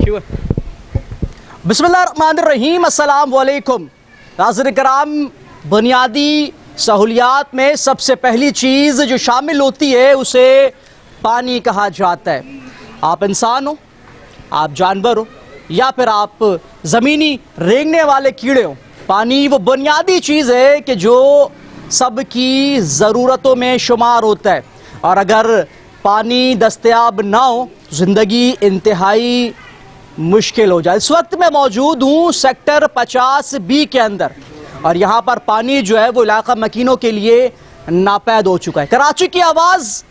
बिस्मिल्लाहिर्रहमानिर्रहीम, अस्सलाम वालेकुम। नाज़रीन कराम, बुनियादी सहूलियात में सबसे पहली चीज़ जो शामिल होती है उसे पानी कहा जाता है। आप इंसान हो, आप जानवर हो या फिर आप ज़मीनी रेंगने वाले कीड़े हो, पानी वो बुनियादी चीज़ है कि जो सबकी ज़रूरतों में शुमार होता है। और अगर पानी दस्तयाब ना हो तो ज़िंदगी इंतहाई मुश्किल हो जाए। इस वक्त मैं मौजूद हूँ सेक्टर 50B के अंदर और यहाँ पर पानी जो है वो इलाका मकीनों के लिए नापैद हो चुका है। कराची की आवाज़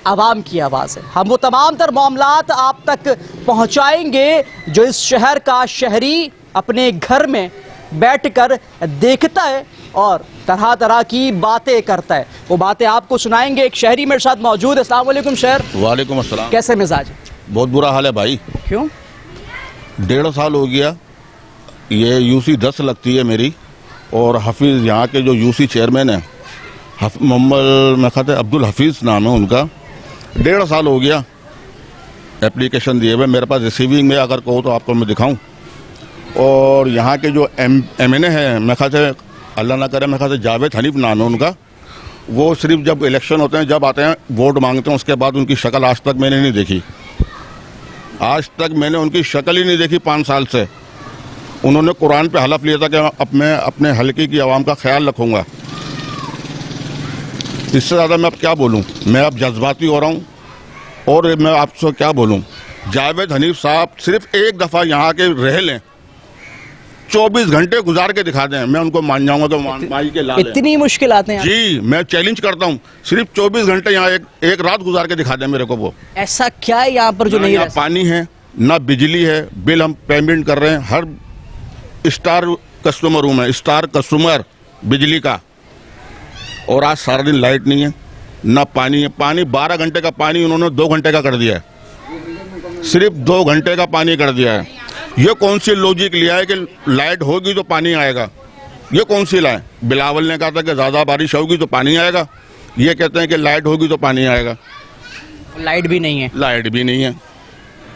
आवाम की आवाज़ है। हम वो तमाम तर मामलात आप तक पहुँचाएंगे जो इस शहर का शहरी अपने घर में बैठकर देखता है और तरह तरह की बातें करता है। वो बातें आपको सुनाएंगे। एक शहरी मेरे साथ मौजूद है। अस्सलाम वालेकुम शहर। वालेकुम अस्सलाम। कैसे मिजाज है? बहुत बुरा हाल है भाई। क्यों? 1.5 साल हो गया, ये यूसी 10 लगती है मेरी, और हफीज़ यहाँ के जो यूसी चेयरमैन है मोहम्मद मैं कहते अब्दुल हफीज़ नाम है उनका, 1.5 साल हो गया एप्लीकेशन दिए हुए। मेरे पास रिसीविंग में अगर कहो तो आपको मैं दिखाऊं। और यहाँ के जो MNA है, मैं कहते अल्लाह ना करे, मैं कहते जावेद हनीफ नाम है उनका, वो सिर्फ जब इलेक्शन होते हैं, जब आते हैं वोट मांगते हैं, उसके बाद उनकी शक्ल आज तक मैंने नहीं देखी। आज तक मैंने उनकी शक्ल ही नहीं देखी 5 साल से। उन्होंने कुरान पे हलफ लिया था कि मैं अपने हल्के की आवाम का ख्याल रखूँगा। इससे ज़्यादा मैं अब क्या बोलूँ, मैं अब जज्बाती हो रहा हूँ। और मैं आपसे क्या बोलूँ, जावेद हनीफ साहब सिर्फ एक दफ़ा यहाँ के रह लें, 24 घंटे गुजार के दिखा दें, मैं उनको मान जाऊँगा तो माई के लाल। इतनी मुश्किल आते हैं जी, मैं चैलेंज करता हूँ, सिर्फ 24 घंटे यहाँ एक रात गुजार के दिखा दें मेरे को। वो ऐसा क्या है यहाँ पर जो नहीं ना पानी है, ना बिजली है, बिल हम पेमेंट कर रहे हैं, हर स्टार कस्टमर हूँ मैं, स्टार कस्टमर बिजली का। और आज सारा दिन लाइट नहीं है, ना पानी है। पानी 12 घंटे का पानी उन्होंने 2 घंटे का कर दिया है, सिर्फ 2 घंटे का पानी कर दिया है। ये कौन सी लॉजिक लिया है कि लाइट होगी तो पानी आएगा? ये कौन सी लाए? बिलावल ने कहा था कि ज़्यादा बारिश होगी तो पानी आएगा, ये कहते हैं कि लाइट होगी तो पानी आएगा। लाइट भी नहीं है। लाइट भी नहीं है।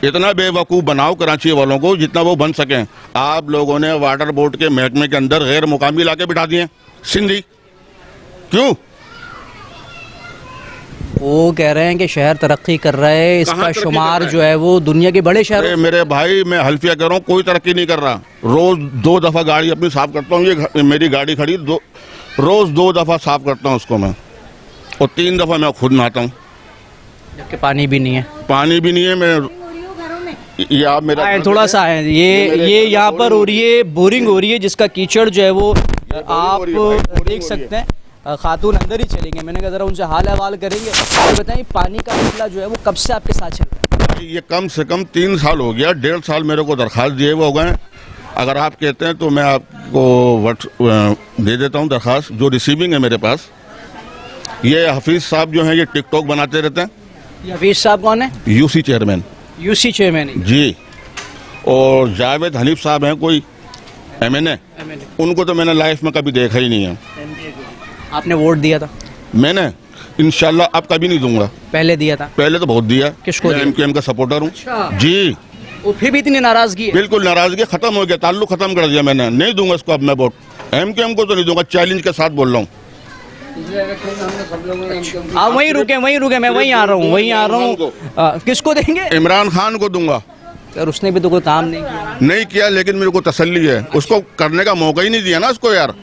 इतना बेवकूफ़ बनाओ कराची वालों को जितना वो बन सकें। आप लोगों ने वाटर बोर्ड के महकमे के अंदर गैर मुकामी इलाके बिठा दिए सिंधी, क्यों? वो कह रहे हैं कि शहर तरक्की कर रहा है, इसका शुमार जो है वो दुनिया के बड़े शहर। मेरे भाई, मैं हल्फिया कह रहा हूँ, कोई तरक्की नहीं कर रहा। रोज 2 दफ़ा गाड़ी अपनी साफ करता हूँ, ये मेरी गाड़ी खड़ी, रोज 2 दफ़ा साफ करता हूँ उसको मैं, और 3 दफ़ा मैं खुद नहाता हूँ। जबकि पानी भी नहीं है। पानी भी नहीं है। मैं ये आप मेरा थोड़ा सा है, ये यहाँ पर हो रही है, बोरिंग हो रही है, जिसका कीचड़ जो है वो आप देख सकते हैं। खातून अंदर ही चलेंगे, मैंने कहा ज़रा उनसे हाल अहवाल करेंगे। आप बताइए पानी का मसला जो है वो कब से आपके साथ चल रहा है? ये कम से कम 3 साल हो गया, 1.5 साल मेरे को दरख्वास्त दिए हुए हो गए। अगर आप कहते हैं तो मैं आपको दे देता हूँ दरख्वास्त, जो रिसीविंग है मेरे पास। ये हफीज़ साहब जो हैं, ये टिकटॉक बनाते रहते हैं। हफीज़ साहब कौन है? UC chairman. यूसी चेयरमैन जी। और जावेद हनीफ साहब हैं कोई MNA, उनको तो मैंने लाइफ में कभी देखा ही नहीं है। आपने वोट दिया था? मैंने इंशाल्लाह अब कभी नहीं दूंगा। पहले दिया था? पहले तो बहुत दिया। किसको? MKM का सपोर्टर हूँ। अच्छा। जी। और फिर भी इतनी नाराजगी है? बिल्कुल नाराजगी खत्म हो गया, ताल्लुक खत्म कर दिया मैंने। नहीं दूंगा इसको अब मैं वोट, MKM को तो नहीं दूंगा, चैलेंज के साथ बोल रहा हूँ। आप वहीं रुके, मैं वहीं आ रहा हूँ, किसको देंगे? इमरान खान को दूंगा। सर उसने भी तो कोई काम नहीं किया। लेकिन मेरे को तसल्ली है, उसको करने का मौका ही नहीं दिया ना उसको यार।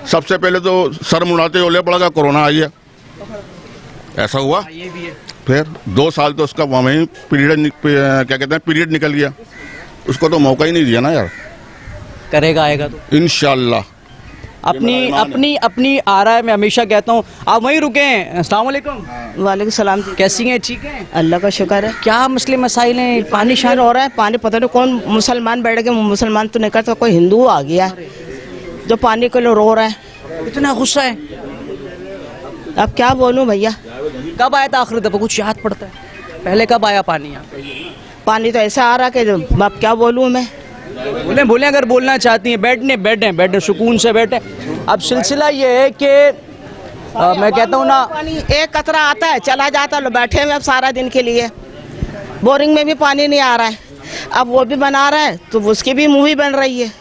सबसे पहले तो सर मुड़ाते ओले पड़ा का कोरोना आई है, ऐसा हुआ। ये भी है। फिर 2 साल तो उसका वहीं पीरियड निकल गया, उसको तो मौका ही नहीं दिया ना यार। करेगा, आएगा तो इंशाल्लाह। अपनी आ रहा है। मैं हमेशा कहता हूँ आप वहीं रुकें। अस्सलाम वालेकुम। वालेकुम सलाम। कैसी हैं? ठीक है, अल्लाह का शुक्र है। क्या मसले मसाइल हैं? पानी शान हो रहा है, पानी पता नहीं कौन मुसलमान बैठ गए, मुसलमान तो नहीं करता, कोई हिंदू आ गया जो पानी के लिए रो रहा है। इतना गुस्सा है, अब क्या बोलूं भैया। कब आया था आखिरी दफा, कुछ याद पड़ता है? पहले कब आया पानी यहाँ पे? पानी तो ऐसा आ रहा कि अब क्या बोलूं मैं। बोले अगर बोलना चाहती हैं बैठने सुकून से बैठे। अब सिलसिला ये है कि मैं कहता हूँ ना, पानी एक कतरा आता है चला जाता है, बैठे हुए अब सारा दिन के लिए। बोरिंग में भी पानी नहीं आ रहा है। अब वो भी बना रहा है तो उसकी भी मूवी बन रही है।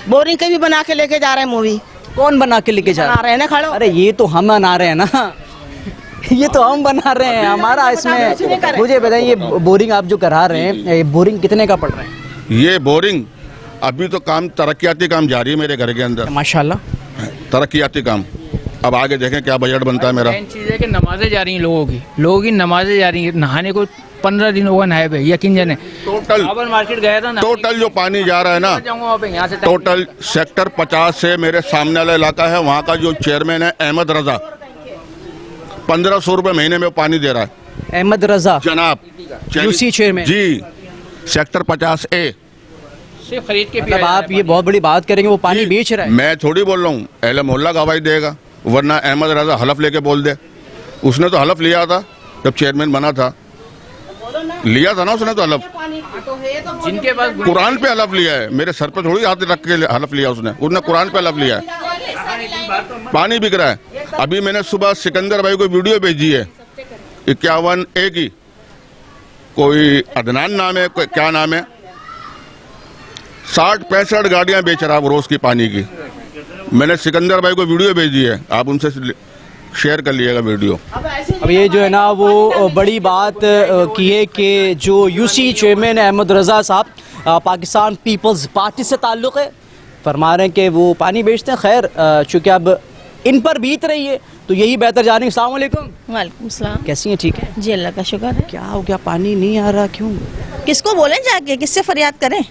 बोरिंग के भी बना के लेके जा रहा है मूवी। कौन बना के लेके जा बना रहे हैं ना खड़ो। अरे ये तो हम बना रहे हैं ना ये तो हम बना रहे हैं, हमारा इसमें। मुझे बताइए, ये बोरिंग आप जो करा रहे हैं, ये बोरिंग कितने का पड़ रहा है? ये बोरिंग अभी तो काम तरक्याती काम जारी है मेरे घर के अंदर, माशाल्लाह। तरक्याती काम। अब आगे देखें क्या बजट बनता है मेरा। मेन चीज़ है कि नमाजें जा रही हैं लोगों की नमाजें जा रही हैं। नहाने को 15 दिन होगा नहाए पे, यकीन जाने। टोटल बाबर मार्केट गया था ना, टोटल जो पानी जा रहा है ना, जाऊंगा वहाँ पे, यहाँ से टोटल सेक्टर 50 से मेरे सामने वाला इलाका है, वहाँ का जो चेयरमैन है अहमद रजा, 1500 रुपये महीने में वो पानी दे रहा है। अहमद रजा जनाब यूसी चेयरमैन जी, सेक्टर 50A। सिर्फ खरीद के मतलब आप ये बहुत बड़ी बात करेंगे, वो पानी बेच रहा है। मैं थोड़ी बोल रहा हूँ, अहले मोहल्ला गवाही देगा, वरना अहमद रजा हलफ लेके बोल दे। उसने तो हलफ लिया था जब चेयरमैन बना था, लिया था ना उसने तो हलफ, जिनके पास कुरान पे हलफ लिया है। मेरे सर पे थोड़ी हाथ रख के हलफ लिया उसने कुरान पे हलफ लिया है। पानी बिक रहा है। अभी मैंने सुबह सिकंदर भाई को वीडियो भेजी है 51A की, कोई अदनान नाम है, कोई क्या नाम है, 60-65 गाड़ियां बेच रहा है रोज की पानी की। मैंने सिकंदर भाई को वीडियो भेजी है, आप उनसे शेयर कर लीजिएगा वीडियो। अब ये जो है ना, वो बड़ी बात की है कि जो यूसी चेयरमैन अहमद रजा साहब, पाकिस्तान पीपल्स पार्टी से ताल्लुक़ है, फरमा रहे हैं कि वो पानी बेचते हैं। खैर, चूँकि अब इन पर बीत रही है तो यही बेहतर जानेंगे। अस्सलाम वालेकुम। वालेकुम सलाम। कैसी हैं? ठीक है। जी अल्लाह का शुक्र है। क्या हो गया, पानी नहीं आ रहा क्यों? किसको बोलें जाके, किससे फरियाद करें?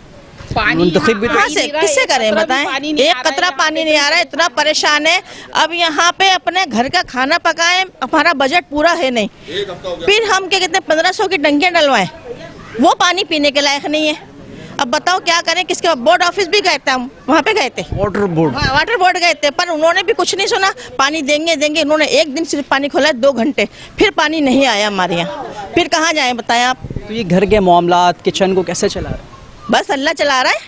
मुंतखब भी तो कहाँ से किससे करें बताएं? एक कतरा पानी नहीं आ रहा है, इतना परेशान है। अब यहाँ पे अपने घर का खाना पकाएं, हमारा बजट पूरा है नहीं, फिर हम क्या कहते हैं 1500 की टंकियाँ डलवाएं, वो पानी पीने के लायक नहीं है। अब बताओ क्या करें, किसके बोर्ड ऑफिस भी गए थे, हम वहाँ पे गए थे, वाटर बोर्ड। हाँ, वाटर बोर्ड गए थे, पर उन्होंने भी कुछ नहीं सुना। पानी देंगे देंगे, उन्होंने एक दिन सिर्फ पानी खोला, 2 घंटे, फिर पानी नहीं आया हमारे यहाँ। फिर कहाँ जाएं बताएं आप? तो ये घर के मामलात, किचन को कैसे चला रहे हैं? बस अल्लाह चला रहा है,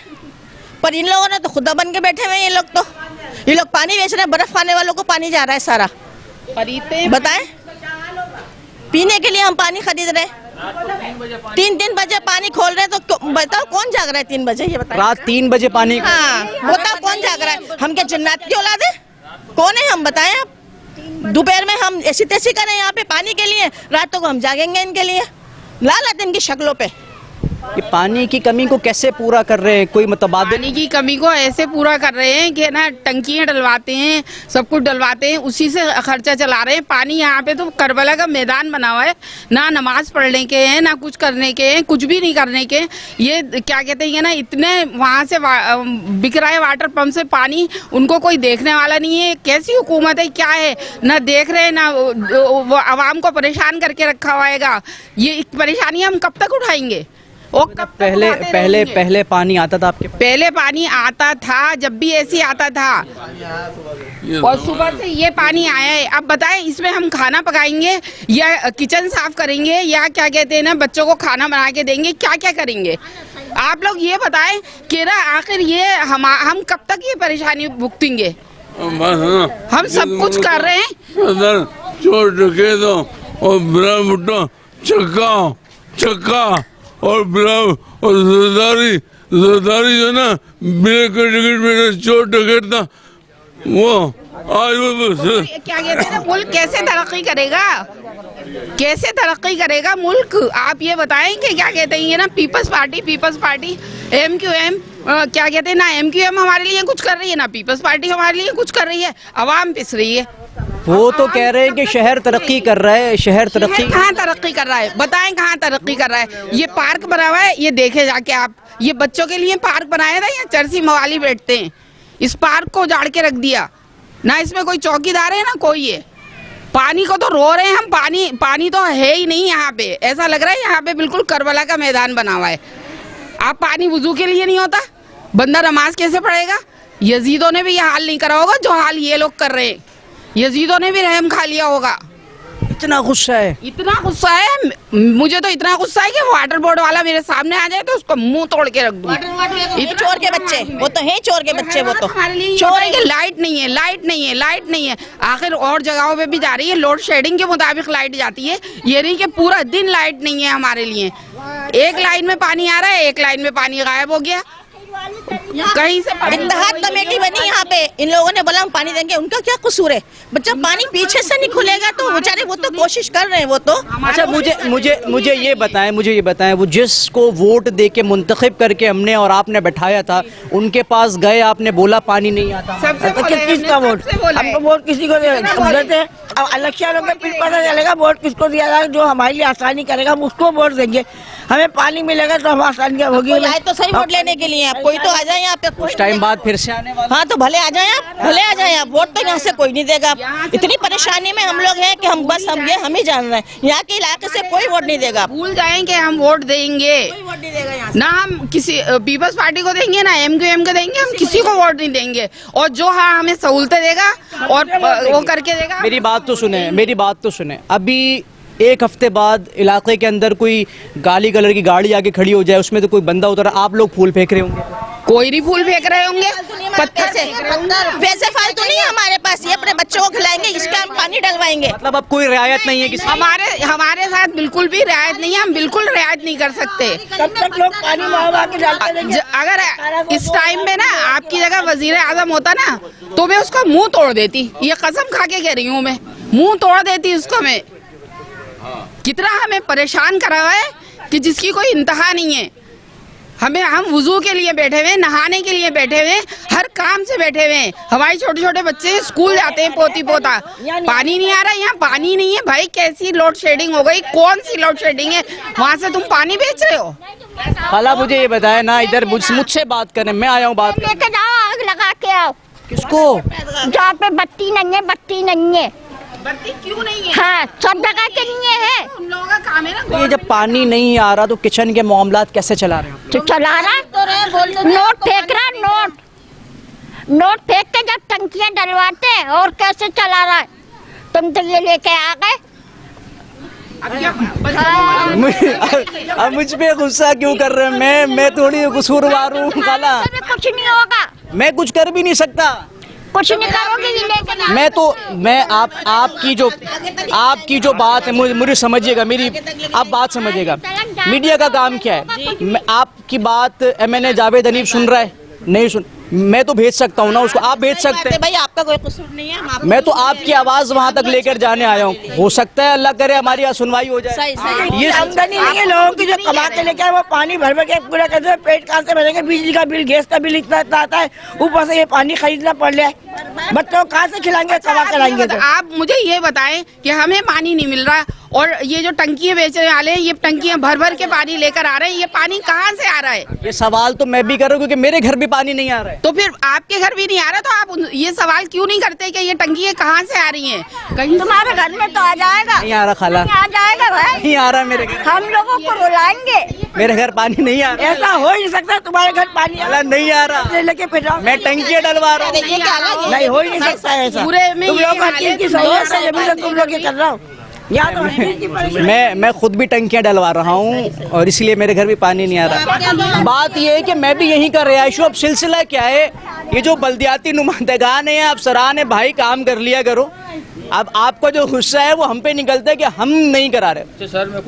पर इन लोगों ने तो खुदा बन के बैठे हुए हैं। ये लोग पानी बेच रहे हैं, बर्फ खाने वालों को पानी जा रहा है सारा। बताएं, पीने के लिए हम पानी खरीद रहे हैं, 3 बजे पानी खोल रहे हैं, तो बताओ कौन जाग रहा है 3 बजे? ये बताएं। रात 3 बजे पानी? हाँ, बताओ कौन जाग रहा है? हम क्या जन्नत की औलाद है? कौन है हम बताएं आप? दोपहर में हम ऐसी तैसी करें यहाँ पे पानी के लिए, रातों को हम जागेंगे इनके लिए। लालत इनकी शक्लों पे। ये पानी की कमी को कैसे पूरा कर रहे हैं? कोई मुतबादिल? पानी की कमी को ऐसे पूरा कर रहे हैं कि ना टंकियाँ डलवाते हैं, सब कुछ डलवाते हैं, उसी से खर्चा चला रहे हैं। पानी यहाँ पे तो करबला का मैदान बना हुआ है, ना नमाज पढ़ने के हैं, ना कुछ करने के हैं, कुछ भी नहीं करने के। ये क्या कहते हैं ना, इतने वहाँ से बिक रहा है वाटर पंप से पानी, उनको कोई देखने वाला नहीं है। कैसी हुकूमत है, क्या है, ना देख रहे हैं, ना वो आवाम को परेशान करके रखा हुआ है। ये परेशानी हम कब तक उठाएंगे? पहले पानी आता था आपके पास? पहले पानी आता था, जब भी ऐसे आता था, और सुबह से ये पानी आया है। अब बताएं, इसमें हम खाना पकाएंगे या किचन साफ करेंगे या क्या कहते हैं ना, बच्चों को खाना बना के देंगे, क्या क्या करेंगे? आप लोग ये बताएं कि ना आखिर ये हम कब तक ये परेशानी भुगतेंगे? हम सब कुछ कर रहे हैं। चक्का और जरदारी जो ना बिना टिकट में चोर डकैत था, वो आज वो क्या कहते हैं ना, मुल्क कैसे तरक्की करेगा? कैसे तरक्की करेगा मुल्क? आप ये बताएं कि क्या कहते हैं ये ना पीपल्स पार्टी MQM, क्या कहते हैं ना, MQM हमारे लिए कुछ कर रही है, ना पीपल्स पार्टी हमारे लिए कुछ कर रही है। अवाम पिस रही है। वो तो कह रहे हैं कि शहर तरक्की कर रहा है। शहर तरक्की कहाँ तरक्की कर रहा है? बताएं कहाँ तरक्की कर रहा है? ये पार्क बना हुआ है, ये देखे जाके आप, ये बच्चों के लिए पार्क बनाया था, यहाँ चरसी मवाली बैठते हैं, इस पार्क को उजाड़ के रख दिया। ना इसमें कोई चौकीदार है ना कोई है। पानी को तो रो रहे हैं हम, पानी तो है ही नहीं यहाँ पे। ऐसा लग रहा है यहाँ पे बिल्कुल करबला का मैदान बना हुआ है। आप पानी वुजू के लिए नहीं होता, बंदा नमाज कैसे पढ़ेगा? यजीदों ने भी ये हाल नहीं करा होगा जो हाल ये लोग कर रहे हैं। यजीदों ने भी रहम खा लिया होगा। इतना गुस्सा है? इतना गुस्सा है, मुझे तो इतना गुस्सा है कि वाटर बोर्ड वाला मेरे सामने आ जाए तो उसको मुंह तोड़ के रख दूं। चोर के बच्चे, वो तो है चोर के बच्चे, वो तो चोर है कि लाइट नहीं है, लाइट नहीं है, लाइट नहीं है। आखिर और जगहों पे भी जा रही है, लोड शेडिंग के मुताबिक लाइट जाती है, ये नहीं कि पूरा दिन लाइट नहीं है हमारे लिए। एक लाइन में पानी आ रहा है, एक लाइन में पानी गायब हो गया, कहीं से इत्तेहाद कमेटी बनी यहाँ पे, इन लोगों ने बोला हम पानी देंगे, उनका क्या कसूर है? बच्चा पानी पीछे से नहीं खुलेगा तो बेचारे वो तो कोशिश कर रहे हैं, वो तो। अच्छा मुझे ये बताएं वो जिसको वोट दे के मुंतखब करके हमने और आपने बैठाया था, उनके पास गए, आपने बोला पानी नहीं आता? किसका वोट? हमको वोट किसी को देते? अब इलेक्शन में फिर पता चलेगा वोट किसको दिया जाए, जो हमारे लिए आसानी करेगा हम उसको वोट देंगे। हमें पानी मिलेगा तो हम आसानी होगी। आए तो सही वोट लेने के लिए, आप कोई तो आ जाए यहाँ पे कुछ टाइम बाद फिर से आने वाला। हाँ तो भले आ जाए आप, भले आ जाए आप, वोट तो यहाँ से कोई नहीं देगा। इतनी परेशानी में हम लोग हैं कि हम बस हम ही जान रहे हैं, यहाँ के इलाके से कोई वोट नहीं देगा। भूल जाएंगे हम वोट देंगे, वोट नहीं देगा यहाँ ना हम किसी पीपल्स पार्टी को देंगे ना MQM को देंगे, हम किसी को वोट नहीं देंगे। और जो हाँ हमें सहूलतें देगा और वो करके देगा। मेरी बात तो सुने, अभी एक हफ्ते बाद इलाके के अंदर कोई काली कलर की गाड़ी आके खड़ी हो जाए, उसमें तो कोई बंदा उतरा, आप लोग फूल फेंक रहे होंगे? कोई नहीं फूल फेंक रहे होंगे, पत्थर से वैसे फालतू नहीं है हमारे पास, ये अपने बच्चों को खिलाएंगे, इसका हम पानी डलवाएंगे। मतलब अब कोई रियायत नहीं है किसी? हमारे साथ बिल्कुल भी रियायत नहीं है, हम बिल्कुल रियायत नहीं कर सकते। तब तक लोग पानी मांगा के डालते रहेंगे। अगर इस टाइम में ना आपकी जगह वजीर आजम होता ना तो मैं उसका मुंह तोड़ देती, ये कसम खा के कह रही हूँ, मैं मुंह तोड़ देती उसको। मैं कितना हमें परेशान करा हुआ है कि जिसकी कोई इंतहा नहीं है। हम वुजू के लिए बैठे हुए, नहाने के लिए बैठे हुए, हर काम से बैठे हुए हैं। हमारे छोटे छोटे बच्चे स्कूल जाते हैं, पोती पोता, पानी नहीं आ रहा, यहाँ पानी नहीं है। भाई कैसी लोड शेडिंग हो गई, कौन सी लोड शेडिंग है, वहाँ से तुम पानी बेच रहे हो? खाला मुझे ये बताया ना, इधर मुझसे बात करें, मैं आया हूँ बात करने। लेके जाओ, आग लगा के आओ। किसको? जहाँ पे बत्ती नहीं है। बत्ती क्यों नहीं है? हाँ, सब जगह के लिए है। उन लोगों का काम है ना। तो ये जब पानी नहीं आ रहा तो किचन के मामलात कैसे चला रहे हो? तो चला रहा, नोट फेंक रहा, नोट फेंक के जब टंकियां डलवाते हैं, और कैसे चला रहा है? तुम तो ये लेके आ गए। अब मुझ पे गुस्सा क्यों कर रहे हैं? मैं थोड़ी कसूरवार हूँ खाला, कुछ नहीं होगा, मैं कुछ कर भी नहीं सकता। कुछ नहीं करोगे, ये लेके मैं आपकी जो बात है, मुझे समझिएगा, मेरी आप बात समझिएगा। मीडिया का काम क्या है? आपकी बात MNA जावेद हनीफ सुन रहा है? नहीं सुन, मैं तो भेज सकता हूँ ना उसको, आप भेज सकते हैं। भाई आपका कोई कसूर नहीं है, मैं तो आपकी आवाज वहाँ तक लेकर जाने आया हूँ। हो सकता है अल्लाह करे हमारी यहाँ सुनवाई हो जाए। ये आमदनी नहीं है लोगों की, जो कमा के लेके आए वो पानी भर भर के पूरा करते हैं, पेट कहाँ से भरेंगे? बिजली का बिल, गैस का बिल इतना आता है, ऊपर से ये पानी खरीदना पड़ रहा है, बच्चों को कहाँ से खिलाएंगे, कमा के लाएंगे? तो आप मुझे ये बताएं कि हमें पानी नहीं मिल रहा और ये जो टंकियां बेचने वाले हैं, ये टंकियां भर भर के पानी लेकर आ रहे हैं, ये पानी कहाँ से आ रहा है? ये सवाल तो मैं भी कर रहा हूँ क्योंकि मेरे घर भी पानी नहीं आ रहा है। तो फिर आपके घर भी नहीं आ रहा, तो आप ये सवाल क्यों नहीं करते कि ये टंकियां कहाँ से आ रही हैं? कहीं तुम्हारे घर में तो आ जाएगा, नहीं आ रहा खाला, आ जाएगा भाई, नहीं आ रहा मेरे घर, हम लोगों को रुलाएंगे। मेरे घर पानी नहीं आ रहा। ऐसा हो ही नहीं सकता, तुम्हारे घर पानी नहीं आ रहा, लेके फिर जाओ। मैं टंकियाँ डलवा रहा हूँ। नहीं हो ही नहीं सकता ऐसा। पूरे में तुम ये लोग हाल है की कि सहूलियत है, जब तक तुम लोग ये कर रहा हो। यहाँ तो मैं खुद भी टंकियाँ डलवा रहा हूँ और इसलिए मेरे घर भी पानी नहीं आ रहा। बात यह है कि मैं भी यहीं का रहायशी हूँ। अब सिलसिला क्या है, ये जो बल्दियाती नुमाइंदगान है, अफसरान है, भाई काम कर लिया करो। अब आपका जो गुस्सा है वो हम पे निकलता है कि हम नहीं करा रहे।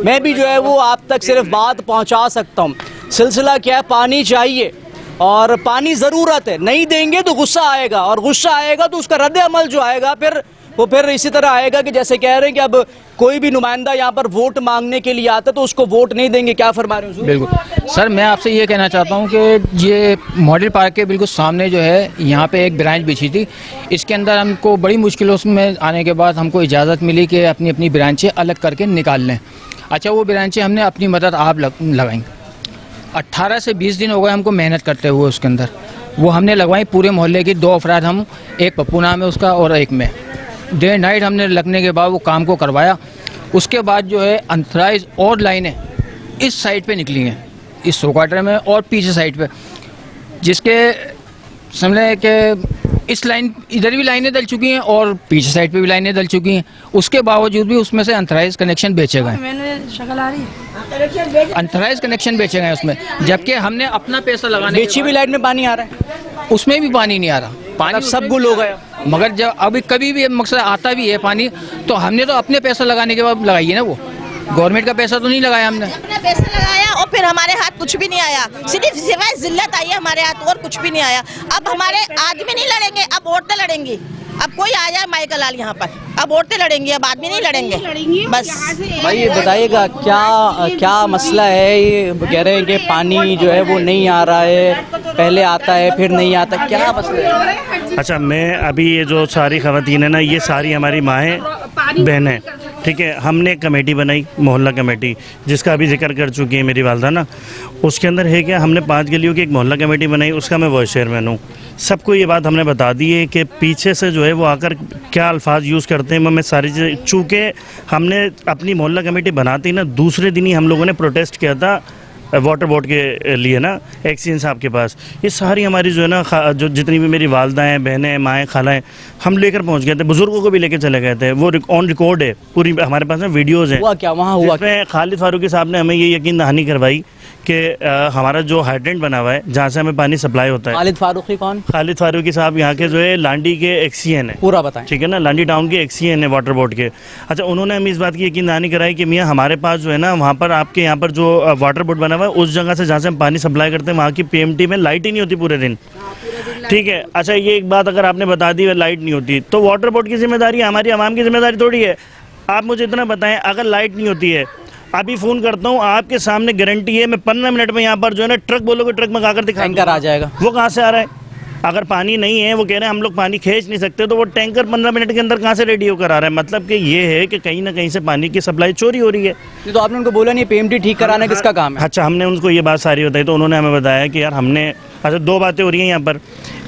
मैं भी जो है वो आप तक सिर्फ बात पहुँचा सकता हूँ। सिलसिला क्या है, पानी चाहिए और पानी ज़रूरत है, नहीं देंगे तो गुस्सा आएगा और गुस्सा आएगा तो उसका रद्द अमल जो आएगा फिर इसी तरह आएगा कि जैसे कह रहे हैं कि अब कोई भी नुमाइंदा यहाँ पर वोट मांगने के लिए आता तो उसको वोट नहीं देंगे। क्या फरमा रहे हो? बिल्कुल सर, मैं आपसे ये कहना चाहता हूँ कि ये मॉडल पार्क के बिल्कुल सामने जो है यहाँ पे एक ब्रांच बिछी थी। इसके अंदर हमको बड़ी मुश्किलों में आने के बाद हमको इजाज़त मिली कि अपनी अपनी ब्रांचें अलग करके निकाल लें। अच्छा, वो ब्रांचें हमने अपनी मदद आप लगाएंगे। 18 से 20 दिन हो गए हमको मेहनत करते हुए उसके अंदर, वो हमने लगवाई पूरे मोहल्ले की 2 अफराद, हम एक पप्पू नाम है उसका और एक में, डे नाइट हमने लगने के बाद वो काम को करवाया। उसके बाद जो है अनथराइज और लाइनें इस साइड पे निकली हैं, इस 100 क्वार्टर में और पीछे साइड पे, जिसके समझ लें कि इस लाइन इधर भी लाइनें डल चुकी हैं और पीछे साइड पे भी लाइनें डल चुकी हैं, उसके बावजूद भी उसमें से अनथराइज कनेक्शन बेचे गए, अनथराइज कनेक्शन बेचे गए उसमें, जबकि हमने अपना पैसा लगाने के बेची भी लाइट में पानी आ रहा है, बाद उसमें भी पानी नहीं आ रहा, पानी अब सब गुल हो गया। मगर जब अभी कभी भी मकसद आता भी है पानी, तो हमने तो अपने पैसा लगाने के बाद लगाई है ना, वो गवर्नमेंट का पैसा तो नहीं लगाया हमने, अपना पैसा लगाया और फिर हमारे हाथ कुछ भी नहीं आया, सिर्फ सिवाय जिल्लत आई है हमारे हाथ और कुछ भी नहीं आया। अब हमारे आदमी नहीं लड़ेंगे, अब औरतें लड़ेंगी। अब कोई आ जाए माई कलाल यहाँ पर, अब औरतें लड़ेंगी, अब आदमी नहीं लड़ेंगे बस। भाई ये बताइएगा क्या मसला है, ये कह रहे हैं कि पानी जो है वो नहीं आ रहा है, पहले आता है फिर नहीं आता, क्या मसला है? अच्छा, मैं अभी ये जो सारी ख़वातीन है ना, ये सारी हमारी माएँ बहनें, ठीक है। हमने एक कमेटी बनाई, मोहल्ला कमेटी, जिसका अभी जिक्र कर चुकी है मेरी वालदा ना। उसके अंदर है क्या, हमने 5 गलियों की एक मोहल्ला कमेटी बनाई, उसका मैं वाइस चेयरमैन हूँ। सबको ये बात हमने बता दी है कि पीछे से जो है वो आकर क्या अल्फाज यूज़ करते हैं, मैं सारी चीज़ें, चूँकि हमने अपनी मोहल्ला कमेटी बनाती ना, दूसरे दिन ही हम लोगों ने प्रोटेस्ट किया था वाटर बोर्ड के लिए ना, एक्सीएन साहब के पास। ये सारी हमारी जो है ना, जो जितनी भी मेरी वालदा हैं, बहनें, माएँ, खालाएँ, हम लेकर पहुंच गए थे, बुजुर्गों को भी लेकर चले गए थे। वो ऑन रिकॉर्ड है, पूरी हमारे पास में वीडियोज़ हैं। हुआ क्या वहाँ हुआ? खालिद फारूकी साहब ने हमें ये यकीन दहानी करवाई कि हमारा जो हाइड्रेंट बना हुआ है, जहाँ से हमें पानी सप्लाई होता है। खालिद फारूकी कौन? खालिद फारूकी साहब यहाँ के जो है लांडी के एक्सीएन है, पूरा बताएं। ठीक है ना, लांडी टाउन के एक्सीएन है वाटर बोर्ड के। अच्छा, उन्होंने हमें इस बात की यकीन दहानी कराई कि मियाँ हमारे पास जो है ना, वहाँ पर आपके यहाँ पर जो वाटर बोर्ड बना हुआ है, उस जगह से जहाँ से हम पानी सप्लाई करते हैं, वहाँ की पीएमटी में लाइट ही नहीं होती पूरे दिन, ठीक है। अच्छा, ये एक बात अगर आपने बता दी लाइट नहीं होती, तो वाटर बोर्ड की जिम्मेदारी हमारी आवाम की जिम्मेदारी थोड़ी है। आप मुझे इतना बताएं, अगर लाइट नहीं होती है, अभी फ़ोन करता हूँ, आपके सामने गारंटी है, मैं 15 मिनट में यहाँ पर जो है ना, ट्रक बोलोगे ट्रक मंगा कर दिखा, टैंकर आ जाएगा। वो कहाँ से आ रहा है? अगर पानी नहीं है, वो कह रहे हैं हम लोग पानी खींच नहीं सकते, तो वो टैंकर 15 मिनट के अंदर कहाँ से रेडी होकर आ रहा है? मतलब कि ये है कि कहीं ना कहीं से पानी की सप्लाई चोरी हो रही है। तो आपने उनको बोला नहीं पीएमटी ठीक कराना किसका काम है? अच्छा, हमने उनको ये बात सारी बताई, तो उन्होंने हमें बताया कि यार हमने, अच्छा 2 बातें हो रही हैं यहाँ पर।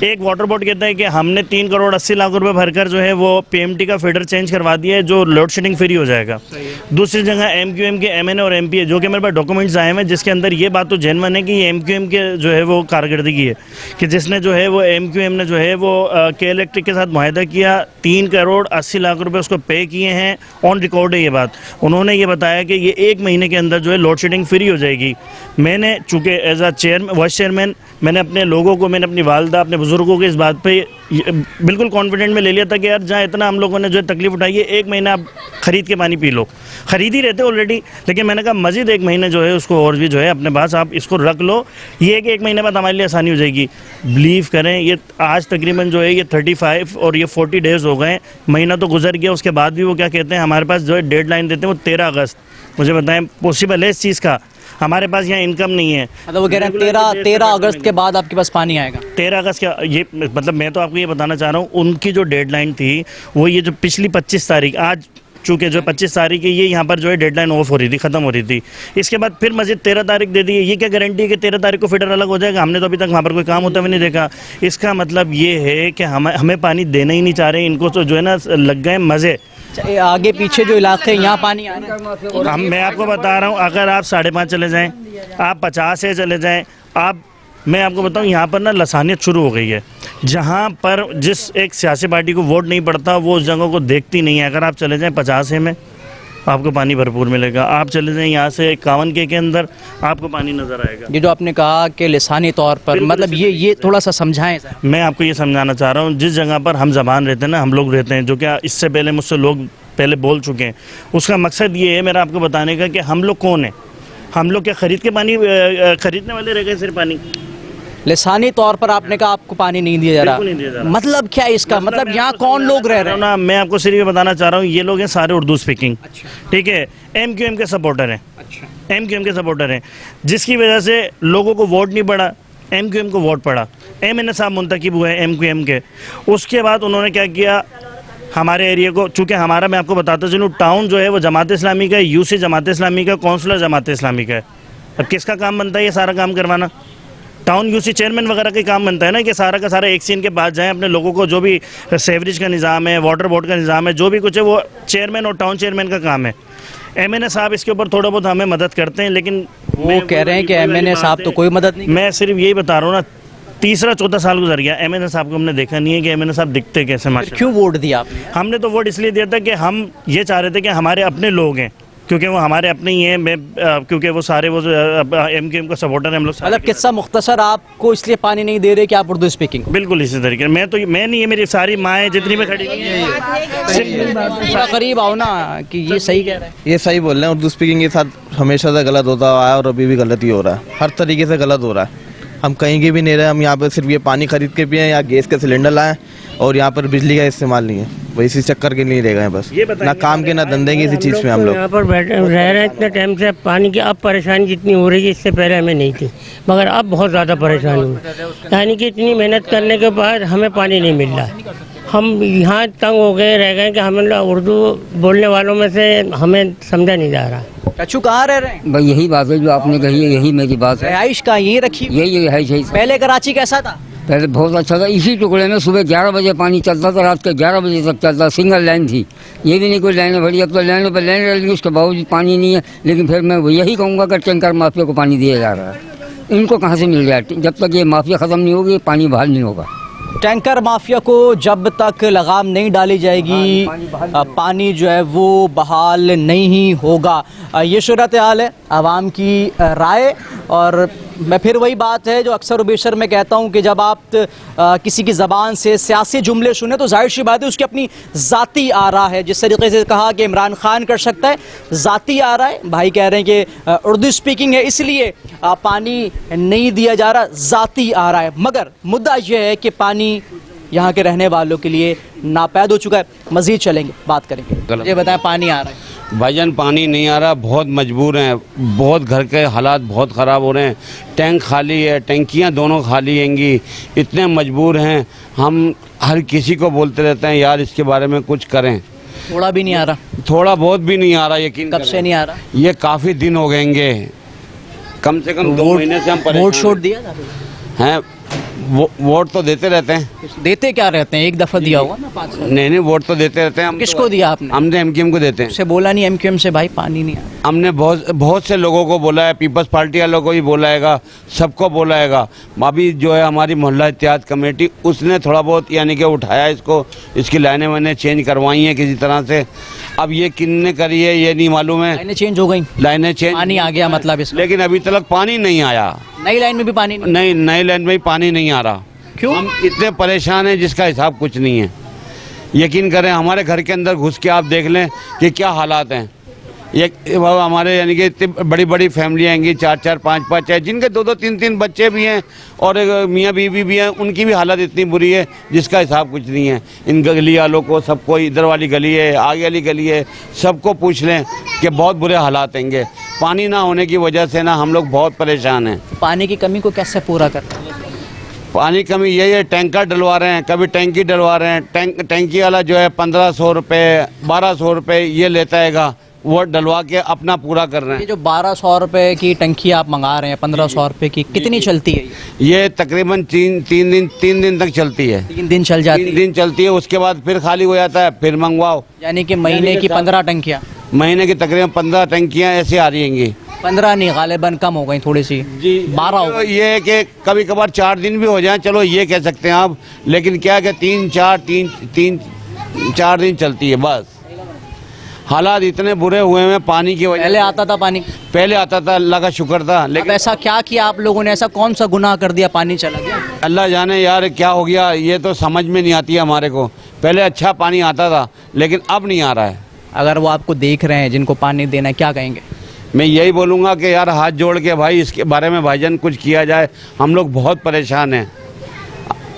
एक, वाटर बोर्ड कहता है कि हमने 3 करोड़ 80 लाख रुपए भरकर जो है वो पीएमटी का फीडर चेंज करवा दिया है, जो लोड शेडिंग फ्री हो जाएगा। दूसरी जगह एमक्यूएम के एमएनए और एमपीए, जो कि मेरे पास डॉक्यूमेंट्स आए हैं, जिसके अंदर ये बात तो जेन्युइन है कि ये एमक्यूएम के जो है वो कारकर्दगी है, कि जिसने जो है वो एमक्यूएम ने जो है वो के इलेक्ट्रिक के साथ मुआहदा किया, 3 करोड़ 80 लाख रुपए उसको पे किए हैं, ऑन रिकॉर्ड है ये बात। उन्होंने ये बताया कि ये 1 महीने के अंदर जो है लोड शेडिंग फ्री हो जाएगी। मैंने चूँकि as a chairman, vice chairman, मैंने अपने लोगों को, मैंने अपनी वालदा, अपने बुजुर्गों को इस बात पे बिल्कुल कॉन्फिडेंट में ले लिया था कि यार जहाँ इतना हम लोगों ने जो है तकलीफ उठाई है, 1 महीना आप खरीद के पानी पी लो। खरीद ही रहते ऑलरेडी, लेकिन मैंने कहा मज़ीद 1 महीने जो है उसको और भी जो है अपने पास आप इसको रख लो, ये कि 1 महीने बाद हमारे लिए आसानी हो जाएगी। बिलीव करें, ये आज तकरीबन जो है ये 35 और ये 40 डेज़ हो गए, महीना तो गुजर गया, उसके बाद भी वो क्या कहते हैं, हमारे पास जो है डेडलाइन देते हैं वो 13 अगस्त। मुझे बताएं, पॉसिबल है इस चीज़ का? हमारे पास यहाँ इनकम नहीं है। मतलब वो कह रहे हैं 13 अगस्त के बाद आपके पास पानी आएगा। 13 अगस्त का ये मतलब, मैं तो आपको ये बताना चाह रहा हूँ, उनकी जो डेडलाइन थी वो ये जो पिछली 25 तारीख, आज चूँकि जो 25 तारीख है, ये यहाँ पर जो है डेडलाइन ऑफ हो रही थी, ख़त्म हो रही थी। इसके बाद फिर मज़ीद 13 तारीख दे दी है। ये क्या गारंटी है कि 13 तारीख को फीडर अलग हो जाएगा? हमने तो अभी तक वहाँ पर कोई काम होता हुआ नहीं देखा। इसका मतलब ये है कि हमें पानी देना ही नहीं चाह रहे, इनको तो जो है ना लग गए मज़े। आगे पीछे जो इलाके हैं यहाँ पानी आ रहा है। मैं आपको बता रहा हूँ, अगर आप 5.5 चले जाएं, आप 50 से चले जाएं, आप, मैं आपको बताऊँ, यहाँ पर ना लसानियत शुरू हो गई है। जहाँ पर जिस एक सियासी पार्टी को वोट नहीं पड़ता, वो उस जगह को देखती नहीं है। अगर आप चले जाएं 50 में, आपको पानी भरपूर मिलेगा। आप चले जाएं यहाँ से 51 के अंदर, आपको पानी नज़र आएगा। ये जो आपने कहा कि लिसानी तौर पर, मतलब ये थोड़ा सा समझाएं सर। मैं आपको ये समझाना चाह रहा हूँ, जिस जगह पर हम ज़बान रहते हैं ना, हम लोग रहते हैं, जो क्या इससे पहले मुझसे लोग पहले बोल चुके हैं, उसका मकसद ये है मेरा आपको बताने का कि हम लोग कौन है। हम लोग क्या खरीद के पानी खरीदने वाले रह गए सिर्फ पानी? लिसानी तौर पर आपने कहा आपको पानी नहीं दिया जा रहा, बिल्कुल नहीं दिया जा रहा। मतलब क्या है इसका? मतलब यहाँ कौन लोग रह रहे हैं? ना, मैं आपको सिर्फ ये बताना चाह रहा हूँ, ये लोग हैं सारे उर्दू स्पीकिंग, ठीक है, एमक्यूएम के सपोर्टर हैं, एमक्यूएम के सपोर्टर हैं, जिसकी वजह से लोगों को वोट नहीं पड़ा, एमक्यूएम को वोट पड़ा। एमएनए साहब मुंतखब हुए एमक्यूएम के। उसके बाद उन्होंने क्या किया, हमारे एरिया को, चूँकि हमारा, मैं आपको बताता चलूँ, टाउन जो है वो जमात इस्लामी का है, यूसी जमात इस्लामी का, काउंसलर जमात इस्लामी का है। अब किसका काम बनता है ये सारा काम करवाना? टाउन यूसी चेयरमैन वगैरह का काम बनता है ना, कि सारा का सारा एक सीन के बाद जाएं, अपने लोगों को जो भी सेवरेज का निज़ाम है, वाटर बोर्ड का निज़ाम है, जो भी कुछ है, वो चेयरमैन और टाउन चेयरमैन का काम है। एमएनए साहब इसके ऊपर थोड़ा बहुत हमें मदद करते हैं, लेकिन वो कह रहे हैं कि एमएनए साहब तो कोई मदद नहीं। मैं सिर्फ यही बता रहा हूँ ना, तीसरा चौथा साल गुजर गया, एमएनए साहब को हमने देखा नहीं है कि एमएनए साहब दिखते कैसे। माशा क्यों वोट दिया आपने? हमने तो वोट इसलिए दिया था कि हम ये चाह रहे थे कि हमारे अपने लोग हैं, क्योंकि वो हमारे अपने ही हैं। मैं क्योंकि वो सारे वो एमकेएम का सपोर्टर हैं हम लोग। मतलब किस्सा मुख्तसर, आपको इसलिए पानी नहीं दे रहे कि आप उर्दू स्पीकिंग? बिल्कुल इसी तरीके। मैं नहीं है, मेरी सारी माएँ जितनी में खड़ी हुई हैं। करीब आओ ना कि ये सही कह रहे हैं। ये सही बोल रहे हैं। उर्दू स्पीकिंग के साथ हमेशा से गलत होता हुआ है और अभी भी गलत ही हो रहा है, हर तरीके से गलत हो रहा है। हम कहीं के भी नहीं रहे, हम यहाँ पर सिर्फ ये पानी खरीद के पिए या गैस के सिलेंडर लाएं और यहाँ पर बिजली का इस्तेमाल नहीं है, वही इसी चक्कर के लिए रह गए बस। ना काम के ना धंधे की, इसी चीज़ में हम लोग यहाँ पर बैठे रह रहे हैं इतने टाइम से। पानी की अब परेशानी जितनी हो रही है इससे पहले हमें नहीं थी, मगर अब बहुत ज़्यादा परेशानी हुई। यानी कि इतनी मेहनत करने के बाद हमें पानी नहीं मिल रहा है। हम यहाँ तंग हो गए, रह गए कि हमें उर्दू बोलने वालों में से हमें समझा नहीं जा रहा। कच्छू कहाँ रह रहे हैं? भाई यही बात है जो आपने कही है, यही मेरी बात है। रिहाइश का यही रखी? यही रिहाइश है। पहले कराची कैसा था? पहले बहुत अच्छा था। इसी टुकड़े में सुबह 11 बजे पानी चलता था, रात के 11 बजे तक चलता। सिंगल लाइन थी, ये भी नहीं कोई लाइनें भरी। अब तो लाइनों पर लाइन रह, उसके बावजूद पानी नहीं है। लेकिन फिर मैं यही कहूँगा कि टैंकर माफिया को पानी दिया जा रहा है। इनको कहाँ से मिल जाए? जब तक ये माफिया ख़त्म नहीं होगी पानी बहाल नहीं होगा। टैंकर माफिया को जब तक लगाम नहीं डाली जाएगी पानी जो है वो बहाल नहीं होगा। ये सूरत हाल है, आवाम की राय। और मैं फिर वही बात है जो अक्सर बेशर मैं कहता हूँ कि जब आप किसी की ज़बान से सियासी जुमले सुने तो जाहिर सी बात है उसकी अपनी ज़ाती आरा है। जिस तरीके से कहा कि इमरान खान कर सकता है, ज़ाती आरा है। भाई कह रहे हैं कि उर्दू स्पीकिंग है इसलिए पानी नहीं दिया जा रहा, ज़ाती आरा है। मगर मुद्दा यह है कि पानी यहाँ के रहने वालों के लिए नापैद हो चुका है। मज़ीद चलेंगे, बात करेंगे। ये बताएं, पानी आ रहा है? भाईजान पानी नहीं आ रहा, बहुत मजबूर हैं, बहुत घर के हालात बहुत ख़राब हो रहे हैं। टैंक खाली है, टंकियां दोनों खाली हैंगी, इतने मजबूर हैं। हम हर किसी को बोलते रहते हैं यार इसके बारे में कुछ करें। थोड़ा भी नहीं आ रहा? थोड़ा बहुत भी नहीं आ रहा। यकीन कब से नहीं आ रहा? ये काफ़ी दिन हो गएंगे, कम से कम 2 महीने से हम परेशान। वोट छोड़ दिया हैं? वोट तो देते रहते हैं। देते क्या रहते हैं? एक दफ़ा दिया होगा ना 5 साल? नहीं, वोट तो देते रहते हैं हम। किसको दिया आपने? हमने एमकेएम को देते हैं। उसे बोला नहीं एमकेएम से भाई पानी नहीं आया? हमने बहुत से लोगों को बोला है, पीपल्स पार्टी वालों को भी बोला हैगा, सबको बोला हैगा। अभी जो है हमारी मोहल्ला इत्तेहाद कमेटी, उसने थोड़ा बहुत यानी कि उठाया इसको, इसकी लाइनें मैंने चेंज करवाई हैं किसी तरह से। अब ये किन्ने करी है ये नहीं मालूम है। लाइनें चेंज हो गई? लाइनें चेंज, पानी आ गया मतलब इसका? लेकिन अभी तक पानी नहीं आया। नई लाइन में भी पानी नहीं, नई लाइन में भी पानी नहीं आ रहा। क्यों? हम इतने परेशान हैं जिसका हिसाब कुछ नहीं है। यकीन करें, हमारे घर के अंदर घुस के आप देख लें कि क्या हालात हैं। ये हमारे यानी कि इतनी बड़ी बड़ी फैमिलियाँ हैं, 4-4, 5-5 है, जिनके 2-2, 3-3 बच्चे भी हैं और मियाँ बीवी भी हैं, उनकी भी हालत इतनी बुरी है जिसका हिसाब कुछ नहीं है। इन गली वालों को सबको, इधर वाली गली है, आगे वाली गली है, सबको पूछ लें कि बहुत बुरे हालात हैंगे। पानी ना होने की वजह से ना हम लोग बहुत परेशान हैं। पानी की कमी को कैसे पूरा करते हैं? पानी कमी यही है, टैंकर डलवा रहे हैं, कभी टैंकी डलवा रहे हैं। टैंकी वाला जो है 1500 रुपये 1200 रुपये ये लेता हैगा, वो डलवा के अपना पूरा कर रहे हैं। ये जो 1200 रुपये की टंकी आप मंगा रहे हैं, 1500 रुपये की, कितनी चलती है ये? तकरीबन 3 दिन तक चलती है। 3 दिन चल जाती है? 3 दिन चलती है, उसके बाद फिर खाली हो जाता है, फिर मंगवाओ। यानी कि महीने की 15 टंकियाँ? महीने की तकरीबन 15 टंकियाँ ऐसे आ रही हैं। 15 नहीं, गालिबन कम हो गई थोड़ी सी जी, 12 हो गई। ये है कि कभी कभार 4 दिन भी हो जाए, चलो ये कह सकते हैं आप, लेकिन क्या है कि 3-4 दिन चलती है बस। हालात इतने बुरे हुए हैं पानी की वजह। पहले आता था पानी? पहले आता था, अल्लाह का शुक्र था। लेकिन ऐसा क्या किया आप लोगों ने, ऐसा कौन सा गुनाह कर दिया पानी चला गया? अल्लाह जाने यार क्या हो गया, ये तो समझ में नहीं आती है हमारे को। पहले अच्छा पानी आता था लेकिन अब नहीं आ रहा है। अगर वो आपको देख रहे हैं जिनको पानी देना है, क्या कहेंगे? मैं यही बोलूँगा कि यार हाथ जोड़ के भाई इसके बारे में भाईजान कुछ किया जाए, हम लोग बहुत परेशान हैं।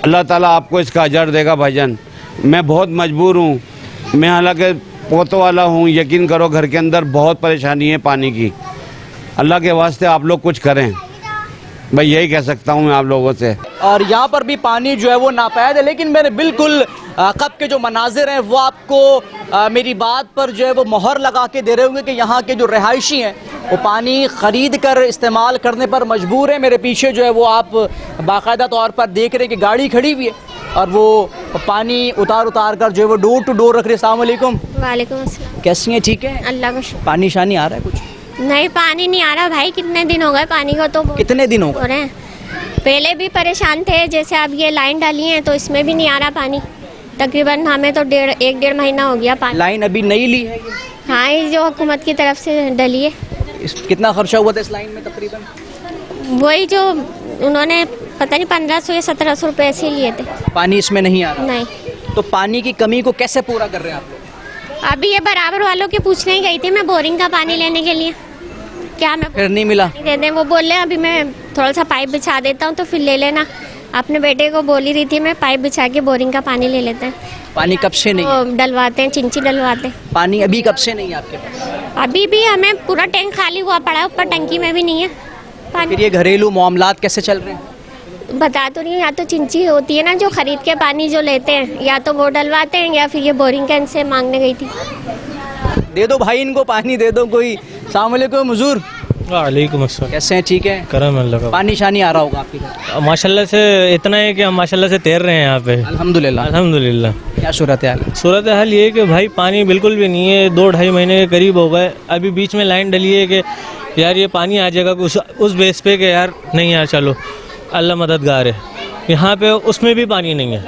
अल्लाह ताला आपको इसका अजर देगा भाईजान। मैं बहुत मजबूर हूँ, मैं हालांकि पोतों वाला हूँ, यकीन करो घर के अंदर बहुत परेशानी है पानी की। अल्लाह के वास्ते आप लोग कुछ करें, भाई यही कह सकता हूँ मैं आप लोगों से। और यहाँ पर भी पानी जो है वो नापैद है, लेकिन मेरे बिल्कुल कब के जो मनाजिर हैं वो आपको मेरी बात पर जो है वो मोहर लगा के दे रहे होंगे कि यहाँ के जो रहायशी हैं वो पानी ख़रीद कर इस्तेमाल करने पर मजबूर है। मेरे पीछे जो है वो आप बाकायदा तौर पर देख रहे हैं कि गाड़ी खड़ी हुई है और वो पानी उतार कर जो है वो डोर टू डोर रख रहे हैं। अस्सलाम वालेकुम। वालेकुम अस्सलाम। कैसी हैं? ठीक है, अल्लाह का शुक्र। पानी शानी आ रहा है कुछ? नहीं, पानी नहीं आ रहा भाई, कितने दिन हो गए पानी का तो। कितने दिन हो रहे हैं? पहले भी परेशान थे, जैसे अब ये लाइन डाली है तो इसमें भी नहीं आ रहा पानी। तकरीबन हमें तो एक डेढ़ महीना हो गया पानी। लाइन अभी नई ली है? हाँ, ये जो हुकूमत की तरफ से डली है। कितना खर्चा हुआ था इस लाइन में तकरीबन? वही जो उन्होंने पता नहीं 1500 या 1700 रुपए ऐसे लिए थे। पानी इसमें नहीं आ रहा? नहीं। तो पानी की कमी को कैसे पूरा कर रहे हैं आप लोग? अभी ये बराबर वालों के पूछने ही गई थी मैं बोरिंग का पानी लेने के लिए, क्या मैं फिर नहीं मिला? दे दें? वो बोल रहे अभी मैं थोड़ा सा पाइप बिछा देता हूँ तो फिर ले लेना। अपने बेटे को बोली रही थी मैं, पाइप बिछा के बोरिंग का पानी ले लेते हैं। पानी कब से नहीं? तो डलवाते हैं, चिंची डलवाते हैं। पानी अभी कब से नहीं है आपके पास? अभी भी हमें पूरा टैंक खाली हुआ पड़ा है, ऊपर टंकी में भी नहीं है पानी। फिर ये घरेलू मामलात कैसे चल रहे हैं? बता तो रही हूँ, या तो चिंची होती है ना जो खरीद के पानी जो लेते हैं, या तो वो डलवाते हैं, या फिर ये बोरिंग कैन से मांगने गई थी। दे दो भाई, इनको पानी दे दो कोई। अस्सलाम वालेकुम हुजूर। वालेकुम अस्सलाम। कैसे हैं? ठीक है? करम अल्लाह का। पानी शानी आ रहा होगा आपके घर? माशाल्लाह से इतना है कि हम माशाल्लाह से तैर रहे हैं यहाँ पे। अल्हम्दुलिल्लाह। अल्हम्दुलिल्लाह। क्या सूरत हाल? सूरत हाल ये है कि भाई पानी बिल्कुल भी नहीं है, 2-2.5 महीने के करीब हो गए। अभी बीच में लाइन डली है कि यार ये पानी आ जाएगा, उस बेस पे कि यार नहीं यार चलो अल्लाह मददगार है। यहाँ पे उसमें भी पानी नहीं है।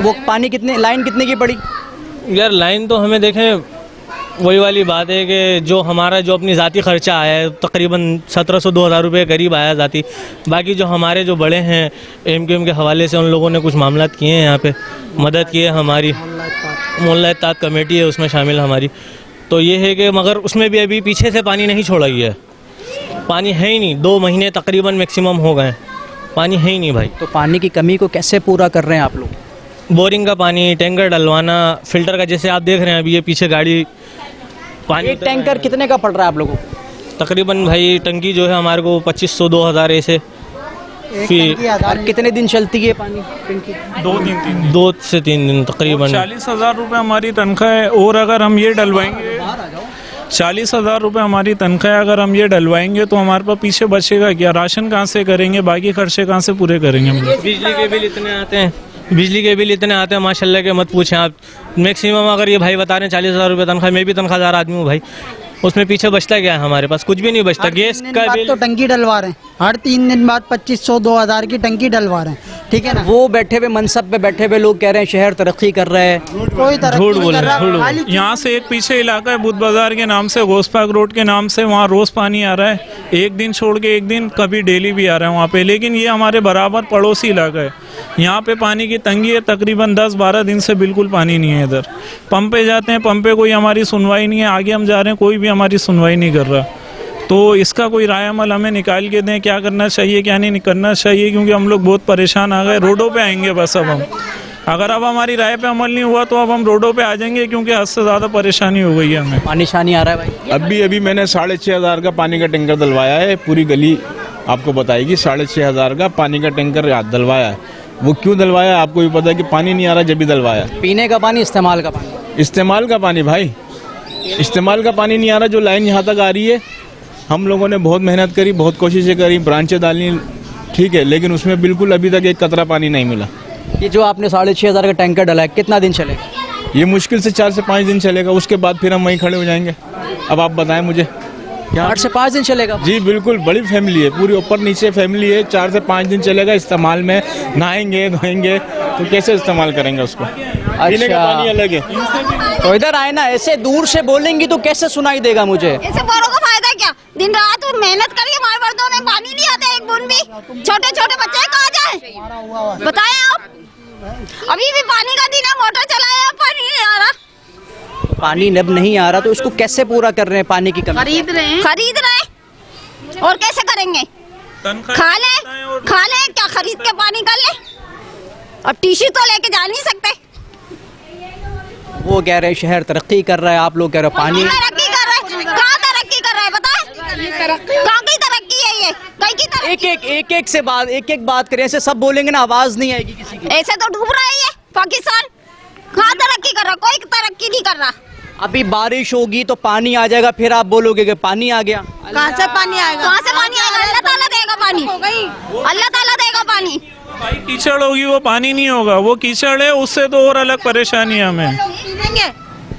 वो पानी कितने, लाइन कितने की पड़ी? यार लाइन तो हमें देखें वही वाली बात है कि जो हमारा जो अपनी ज़ाती ख़र्चा आया है तकरीबन 1700-2000 रुपये करीब आया ज़ाती। बाकी जो हमारे जो बड़े हैं एमक्यूएम के हवाले से उन लोगों ने कुछ मामलात किए हैं, यहाँ पे मदद की है। हमारी मोहल्ला इत्तेहाद कमेटी है, उसमें शामिल हमारी। तो ये है कि मगर उसमें भी अभी पीछे से पानी नहीं छोड़ा गया है, पानी है ही नहीं। 2 महीने तकरीबन मैक्सिमम हो गए, पानी है ही नहीं भाई। तो पानी की कमी को कैसे पूरा कर रहे हैं आप लोग? बोरिंग का पानी, टैंकर डलवाना, फिल्टर का, जैसे आप देख रहे हैं अभी ये पीछे गाड़ी पानी। एक टैंकर कितने का पड़ रहा है आप लोगों को? तकरीबन भाई टंकी जो है हमारे को 2500-2000 ऐसे। और कितने दिन चलती है पानी टंकी? 2 से 3 दिन तकरीबन। 40,000 रुपये हमारी तनख्वाह है, और अगर हम ये डलवाएंगे 40,000 रुपये हमारी तनख्वाह है, अगर हम ये डलवाएंगे तो हमारे पास पीछे बचेगा क्या? राशन कहाँ से करेंगे? बाकी खर्चे कहाँ से पूरे करेंगे हम लोग? बिजली के बिल इतने आते हैं, बिजली के बिल इतने आते हैं माशाल्लाह के मत पूछें आप। मैक्सिमम अगर ये भाई बता रहे हैं 40,000 रुपये तनख्वाह, मैं भी तनख्वाहदार आदमी हूँ भाई, उसमें पीछे बचता क्या है? हमारे पास कुछ भी नहीं बचता। गैस का बिल तो टंकी डलवा रहे हैं, हर 3 दिन बाद 2500-2000 की टंकी डलवा रहे हैं, ठीक है ना। वो बैठे हुए मनसब पे बैठे हुए लोग कह रहे हैं शहर तरक्की कर रहा है, कोई झूठ बोल रहे हैं। यहाँ से एक पीछे इलाका है बुद्ध बाजार के नाम से, गोस्पाक रोड के नाम से, वहाँ रोज़ पानी आ रहा है, एक दिन छोड़ के एक दिन, कभी डेली भी आ रहा है वहाँ पे। लेकिन ये हमारे बराबर पड़ोसी इलाका है, यहाँ पे पानी की तंगी है। तकरीबन 10-12 दिन से बिल्कुल पानी नहीं है इधर। पंप पे जाते हैं, पंप पे कोई हमारी सुनवाई नहीं है, आगे हम जा रहे हैं कोई भी हमारी सुनवाई नहीं कर रहा। तो इसका कोई राय अमल हमें निकाल के दें, क्या करना चाहिए क्या नहीं करना चाहिए, क्योंकि हम लोग बहुत परेशान आ गए, रोडों पे आएंगे बस अब हम। अगर अब हमारी राय पे अमल नहीं हुआ तो अब हम रोडों पे आ जाएंगे, क्योंकि हद से ज़्यादा परेशानी हो गई है हमें। पानी शानी आ रहा है भाई? अभी मैंने 6,500 का पानी का टैंकर डलवाया है, पूरी गली आपको बताएगी। 6,500 का पानी का टैंकर डलवाया है। वो क्यों डलवाया आपको भी पता है कि पानी नहीं आ रहा, जब भी डलवाया। पीने का पानी, इस्तेमाल का पानी? इस्तेमाल का पानी भाई, इस्तेमाल का पानी नहीं आ रहा। जो लाइन यहाँ तक आ रही है, हम लोगों ने बहुत मेहनत करी, बहुत कोशिशें करी, ब्रांचें डाली, ठीक है, लेकिन उसमें बिल्कुल अभी तक एक कतरा पानी नहीं मिला। ये जो आपने 6,500 का टैंकर डाला है, कितना दिन चलेगा? ये मुश्किल से 4 से 5 दिन चलेगा, उसके बाद फिर हम वहीं खड़े हो जाएंगे। अब आप बताएं मुझे, 4 से 5 दिन चलेगा? जी बिल्कुल, बड़ी फैमिली है, पूरी ऊपर नीचे फैमिली है। 4 से 5 दिन चलेगा इस्तेमाल में। नहाएंगे धोएंगे तो कैसे इस्तेमाल करेंगे उसको? पीने का पानी अलग है। तो इधर आए ना, ऐसे दूर से बोलेंगी तो कैसे सुनाई देगा मुझे? ऐसे बोलो का फायदा क्या? दिन रात मेहनत करिए, हमारे मर्दों में पानी नहीं आता एक बूंद भी। छोटे छोटे बच्चे कहाँ जाए बताएं आप? अभी भी पानी का दिन है, मोटर चलाया, पानी नहीं आ रहा। पानी नब नहीं आ रहा तो उसको कैसे पूरा कर रहे हैं? पानी की कमी खरीद रहे हैं और कैसे करेंगे? खा ले क्या खरीद के पानी कर ले? अब टिश्यू तो लेके जा नहीं सकते। वो कह रहे हैं शहर तरक्की कर रहा है, आप लोग कह रहे हो पानी तरक्की कर रहा है। कहाँ तरक्की कर रहा है बताए? कहाँ की तरक्की है ये? कहीं की तरक्की? एक एक बात करें, ऐसे सब बोलेंगे ना आवाज नहीं आएगी किसी की। ऐसे तो डूब रहा है ये पाकिस्तान। कहाँ तरक्की कर रहा? कोई तरक्की नहीं कर रहा। अभी बारिश होगी तो पानी आ जाएगा, फिर आप बोलोगे कि पानी आ गया। कहाँ से पानी आएगा? कहाँ से पानी आएगा? अल्लाह ताला देगा पानी, अल्लाह ताला देगा पानी। भाई कीचड़ होगी वो पानी नहीं होगा, वो कीचड़ है, उससे तो और अलग परेशानी है हमें।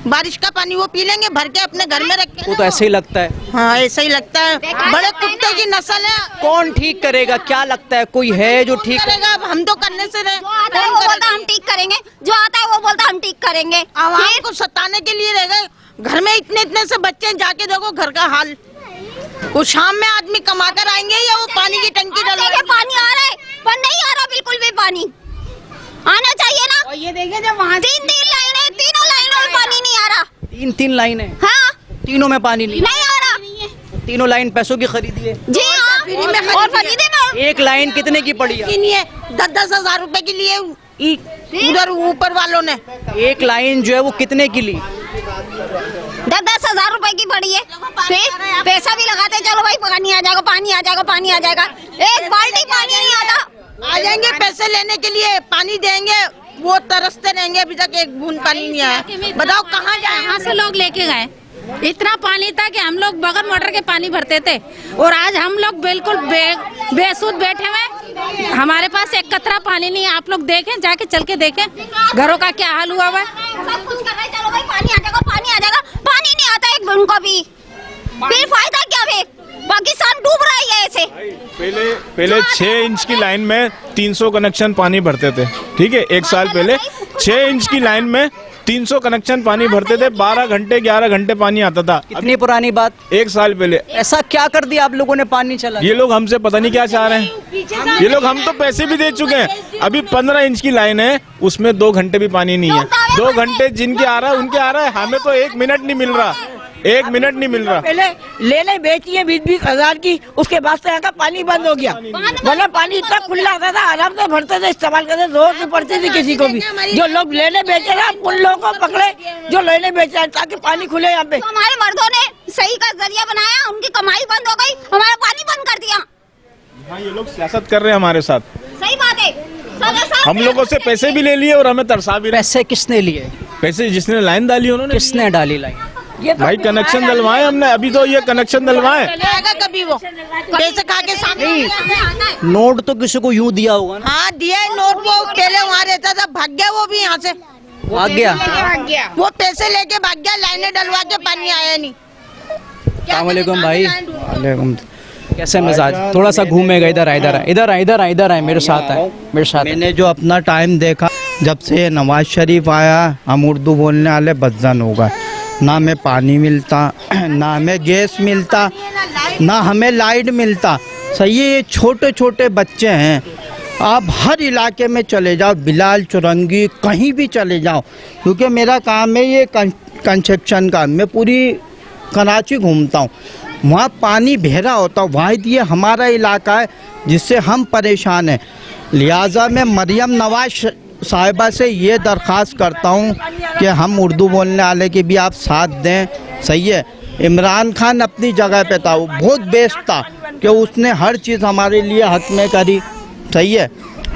बारिश का पानी वो पी लेंगे भर के अपने घर में रख के। वो तो ऐसे ही लगता है। हाँ ऐसा ही लगता है, बड़े कुत्ते की नस्ल है। कौन ठीक करेगा, क्या लगता है कोई है जो ठीक करेगा? अब हम तो करने से रहे, वो बोलता हम ठीक करेंगे, जो आता है वो बोलता हम ठीक करेंगे। आवाम को सताने के लिए रह गए। घर में इतने इतने से बच्चे हैं, जाके देखो घर का हाल। वो शाम में आदमी कमा कर आएंगे या वो पानी की टंकी डलवाएंगे? पानी आ रहा है पर नहीं आ रहा बिल्कुल भी पानी, आना चाहिए ना। और ये देखिए जब वहाँ तीन लाइनें, तीनों लाइनों में पानी नहीं आ रहा। तीन लाइनें? हाँ, तीनों में पानी नहीं आ रहा। तीनों लाइन पैसों की खरीदी है जी हाँ, और खरीदे ना। एक लाइन कितने की पड़ी है? नहीं है, 10-10 हजार रुपए की लिए उधर ऊपर वालों ने। एक लाइन जो है वो कितने की ली? 10-10 हजार रुपए की पड़ी है। फिर पैसा भी लगाते, चलो भाई पानी आ जाएगा, पानी आ जाएगा, पानी आ जाएगा। एक बाल्टी पानी नहीं आता। आ जाएंगे पैसे लेने के लिए, पानी देंगे, वो तरसते रहेंगे, अभी तक एक बूंद पानी नहीं आया। बताओ कहाँ जाए? यहाँ से लोग लेके गए, इतना पानी था कि हम लोग बगैर मोटर के पानी भरते थे, और आज हम लोग बिल्कुल बेसुध बैठे हुए। हमारे पास एक कतरा पानी नहीं है। आप लोग देखें, जाके चल के देखें घरों का क्या हाल हुआ है। सब कुछ कर रहे, चलो भाई पानी आ जाएगा, पानी आ जाएगा, पानी नहीं आता एक बूंद को भी। फिर फायदा क्या है? पाकिस्तान डूब रहा है ऐसे। पहले 6 इंच की लाइन में 300 कनेक्शन पानी भरते थे, ठीक है। एक साल पहले 6 इंच की लाइन में 300 कनेक्शन पानी भरते थे, 12 घंटे 11 घंटे पानी आता था। कितनी पुरानी बात? एक साल पहले। ऐसा क्या कर दिया आप लोगों ने, पानी चला? ये लोग हमसे पता नहीं क्या चाह रहे हैं। ये लोग, हम तो पैसे भी दे चुके हैं। अभी 15 इंच की लाइन है, उसमें 2 घंटे भी पानी नहीं है। 2 घंटे जिनके आ रहा है उनके आ रहा है, हमें तो 1 मिनट नहीं मिल रहा, 1 मिनट नहीं मिल रहा। पहले लेने बेची है 20-20 हजार की, उसके बाद से यहाँ का पानी बंद हो गया। वरना पानी इतना खुला आता था, आराम से भरते थे, इस्तेमाल करते, जरूरत नहीं पड़ती थी किसी को भी। जो लोग लेने बेचे ना, उन लोगों को पकड़े जो लेने बेचे, ताकि पानी खुले यहाँ पे। हमारे मर्दों ने सही का जरिया बनाया, उनकी कमाई बंद हो गई, हमारा पानी बंद कर दिया। हाँ, ये लोग सियासत कर रहे हैं हमारे साथ। सही बात है। हम लोगों से पैसे भी ले लिए और हमें तरसा भी। पैसे किसने लिए? पैसे जिसने लाइन डाली उन्होंने। किसने डाली लाइन? भाई कनेक्शन डलवाए हमने, अभी तो ये कनेक्शन डलवाए। कभी वो पैसे खा के सामने। नोट तो किसी को यूं दिया होगा ना? हाँ दिया है नोट, वो पहले वहाँ रहता था, भाग गया वो भी यहाँ से। भाग गया? वो पैसे लेके भाग गया, लाइनें डलवा के पानी आया नहीं। अस्सलाम वालेकुम भाई। वालेकुम। कैसे मिजाज? थोड़ा सा घूमेगा, इधर आए मेरे साथ आए, मेरे साथ। मैंने जो अपना टाइम देखा, जब से नवाज शरीफ आया, हम उर्दू बोलने वाले बदजन हो गए। ना हमें पानी मिलता, ना हमें गैस मिलता, ना हमें लाइट मिलता। सही है, ये छोटे छोटे बच्चे हैं। आप हर इलाके में चले जाओ, बिलाल चुरंगी कहीं भी चले जाओ, क्योंकि मेरा काम है ये कंस्ट्रक्शन का। मैं पूरी कराची घूमता हूँ, वहाँ पानी बहरा होता है। वहाँ ये हमारा इलाका है जिससे हम परेशान हैं। लिहाजा मैं मरियम नवाज साहिबा से ये दरख्वास्त करता हूँ कि हम उर्दू बोलने वाले की भी आप साथ दें। सही है, इमरान खान अपनी जगह पे था, वो बहुत बेस्ट था कि उसने हर चीज़ हमारे लिए हक में करी। सही है,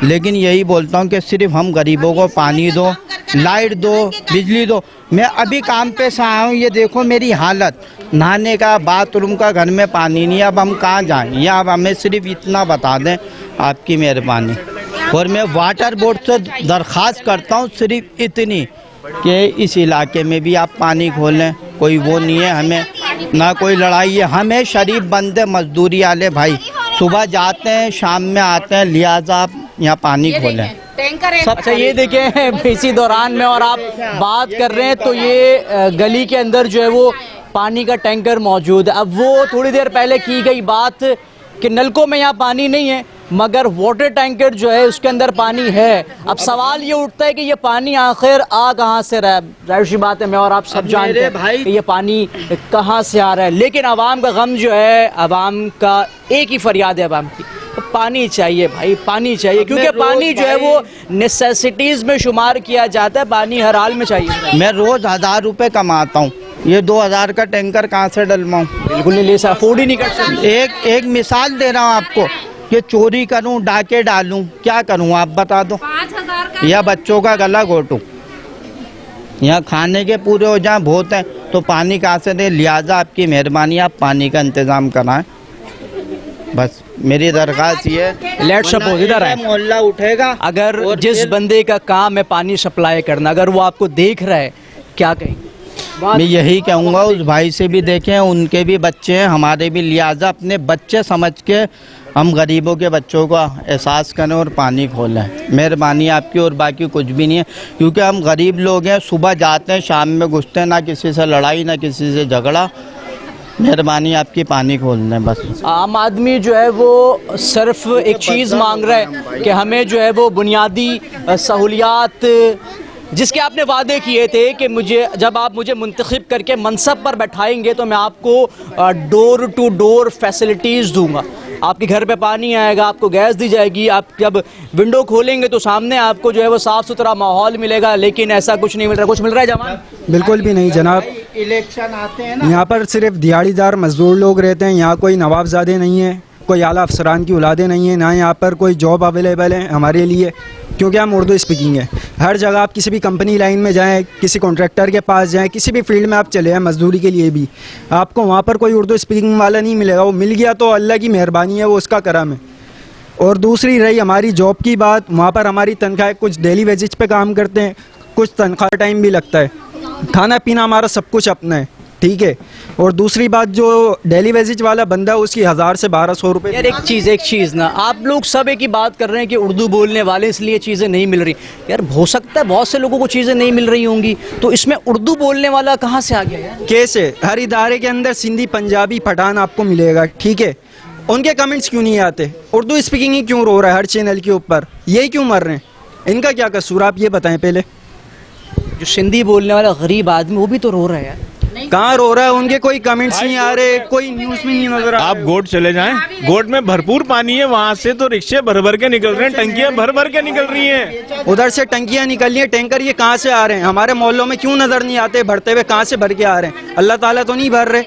लेकिन यही बोलता हूँ कि सिर्फ हम गरीबों को पानी दो, लाइट दो, बिजली दो। मैं अभी काम पे से आया हूँ, ये देखो मेरी हालत, नहाने का, बाथरूम का, घर में पानी नहीं। अब हम कहाँ जाएँ? या अब हमें सिर्फ इतना बता दें, आपकी मेहरबानी। और मैं वाटर बोर्ड से दरख्वास्त करता हूँ सिर्फ इतनी कि इस इलाके में भी आप पानी खोलें। कोई वो नहीं है, हमें ना कोई लड़ाई है, हमें शरीफ बंदे मजदूरी वाले भाई सुबह जाते हैं, शाम में आते हैं, लिहाजा आप यहाँ पानी खोलें। अच्छा ये देखें, इसी दौरान में और आप बात कर रहे हैं तो ये गली के अंदर जो है वो पानी का टैंकर मौजूद है। अब वो थोड़ी देर पहले की गई बात कि नलकों में यहाँ पानी नहीं है, मगर वाटर टैंकर जो है उसके अंदर पानी है। अब सवाल ये उठता है कि ये पानी आखिर आ कहाँ से रहा है? जाहिर सी बात है, मैं और आप सब जानते हैं कि ये पानी कहाँ से आ रहा है, लेकिन आवाम का गम जो है, आवाम का एक ही फरियाद है आवाम की, तो पानी चाहिए भाई, पानी चाहिए। क्योंकि पानी जो है वो नेसेसिटीज में शुमार किया जाता है, पानी हर हाल में चाहिए। मैं रोज़ 1000 रुपये कमाता हूँ, ये 2000 का टैंकर कहाँ से डलवाऊँ? बिल्कुल नहीं ले सकता, अफोर्ड ही नहीं कर सकते। एक मिसाल दे रहा हूँ आपको कि चोरी करूं, डाके डालूं, क्या करूं आप बता दो? 5000 या बच्चों का गला घोटूं, यहाँ खाने के पूरे हो जाए बहुत हैं, तो पानी कहाँ से दे? लिहाजा आपकी मेहरबानी, आप पानी का इंतज़ाम कराएं। बस मेरी दरख्वास्त ये है। लेट सपोज इधर आए, मोहल्ला उठेगा। अगर जिस बंदे का काम है पानी सप्लाई करना, अगर वो आपको देख रहा है, क्या कहेंगे? मैं यही कहूँगा उस भाई से भी देखें, उनके भी बच्चे हैं, हमारे भी, लिहाजा अपने बच्चे समझ के हम गरीबों के बच्चों का एहसास करें और पानी खोलें। मेहरबानी आपकी, और बाकी कुछ भी नहीं है, क्योंकि हम गरीब लोग हैं, सुबह जाते हैं शाम में घुसते हैं, ना किसी से लड़ाई ना किसी से झगड़ा। मेहरबानी आपकी, पानी खोल दें बस। आम आदमी जो है वो सिर्फ एक चीज़ मांग रहा है कि हमें जो है वो बुनियादी सहूलियात जिसके आपने वादे किए थे कि जब आप मुझे मुंतखब करके मनसब पर बैठाएंगे तो मैं आपको डोर टू डोर फैसिलिटीज़ दूंगा। आपके घर पे पानी आएगा, आपको गैस दी जाएगी, आप जब विंडो खोलेंगे तो सामने आपको जो है वो साफ़ सुथरा माहौल मिलेगा। लेकिन ऐसा कुछ नहीं मिल रहा। कुछ मिल रहा है जमान? बिल्कुल भी नहीं जनाब। इलेक्शन आते हैं ना, यहाँ पर सिर्फ दिहाड़ीदार मजदूर लोग रहते हैं। यहाँ कोई नवाबजादे नहीं है, कोई आला अफसरान की औलादे नहीं है, ना यहाँ पर कोई जॉब अवेलेबल है हमारे लिए, क्योंकि हम उर्दू स्पीकिंग है। हर जगह आप किसी भी कंपनी लाइन में जाएं, किसी कॉन्ट्रैक्टर के पास जाएं, किसी भी फील्ड में आप चले जाएं मजदूरी के लिए भी, आपको वहाँ पर कोई उर्दू स्पीकिंग वाला नहीं मिलेगा। वो मिल गया तो अल्लाह की मेहरबानी है, वो उसका करम है। और दूसरी रही हमारी जॉब की बात, वहाँ पर हमारी तनख्वाह कुछ डेली वेजेज पे काम करते हैं, कुछ तनख्वाह टाइम भी लगता है, खाना पीना हमारा सब कुछ अपना है, ठीक है। और दूसरी बात, जो डेली वेजेज वाला बंदा है उसकी 1000 से 1200 रुपये। यार एक चीज़ ना, आप लोग सब एक ही बात कर रहे हैं कि उर्दू बोलने वाले इसलिए चीज़ें नहीं मिल रही। यार हो सकता है बहुत से लोगों को चीज़ें नहीं मिल रही होंगी, तो इसमें उर्दू बोलने वाला कहाँ से आ गया यार? कैसे? हर इदारे के अंदर सिंधी, पंजाबी, पठान आपको मिलेगा, ठीक है। उनके कमेंट्स क्यों नहीं आते? उर्दू स्पीकिंग ही क्यों रो रहा है हर चैनल के ऊपर? यही क्यों मर रहे हैं? इनका क्या कसूर, आप ये बताएं पहले। जो सिंधी बोलने वाला गरीब आदमी वो भी तो रो रहा है यार। कहाँ रो रहा है? उनके कोई कमेंट्स नहीं आ रहे, कोई न्यूज़ में नहीं नजर आ रहा। आप गोट चले जाएं, गोट में भरपूर पानी है, वहाँ से तो रिक्शे भर भर के निकल रहे हैं, टंकियां भर भर के निकल रही हैं। उधर से टंकियां निकल रही हैं, टैंकर ये कहाँ से आ रहे हैं? हमारे मोहल्लों में क्यों नजर नहीं आते भरते हुए? कहाँ से भर के आ रहे हैं? अल्लाह ताला तो नहीं भर रहे।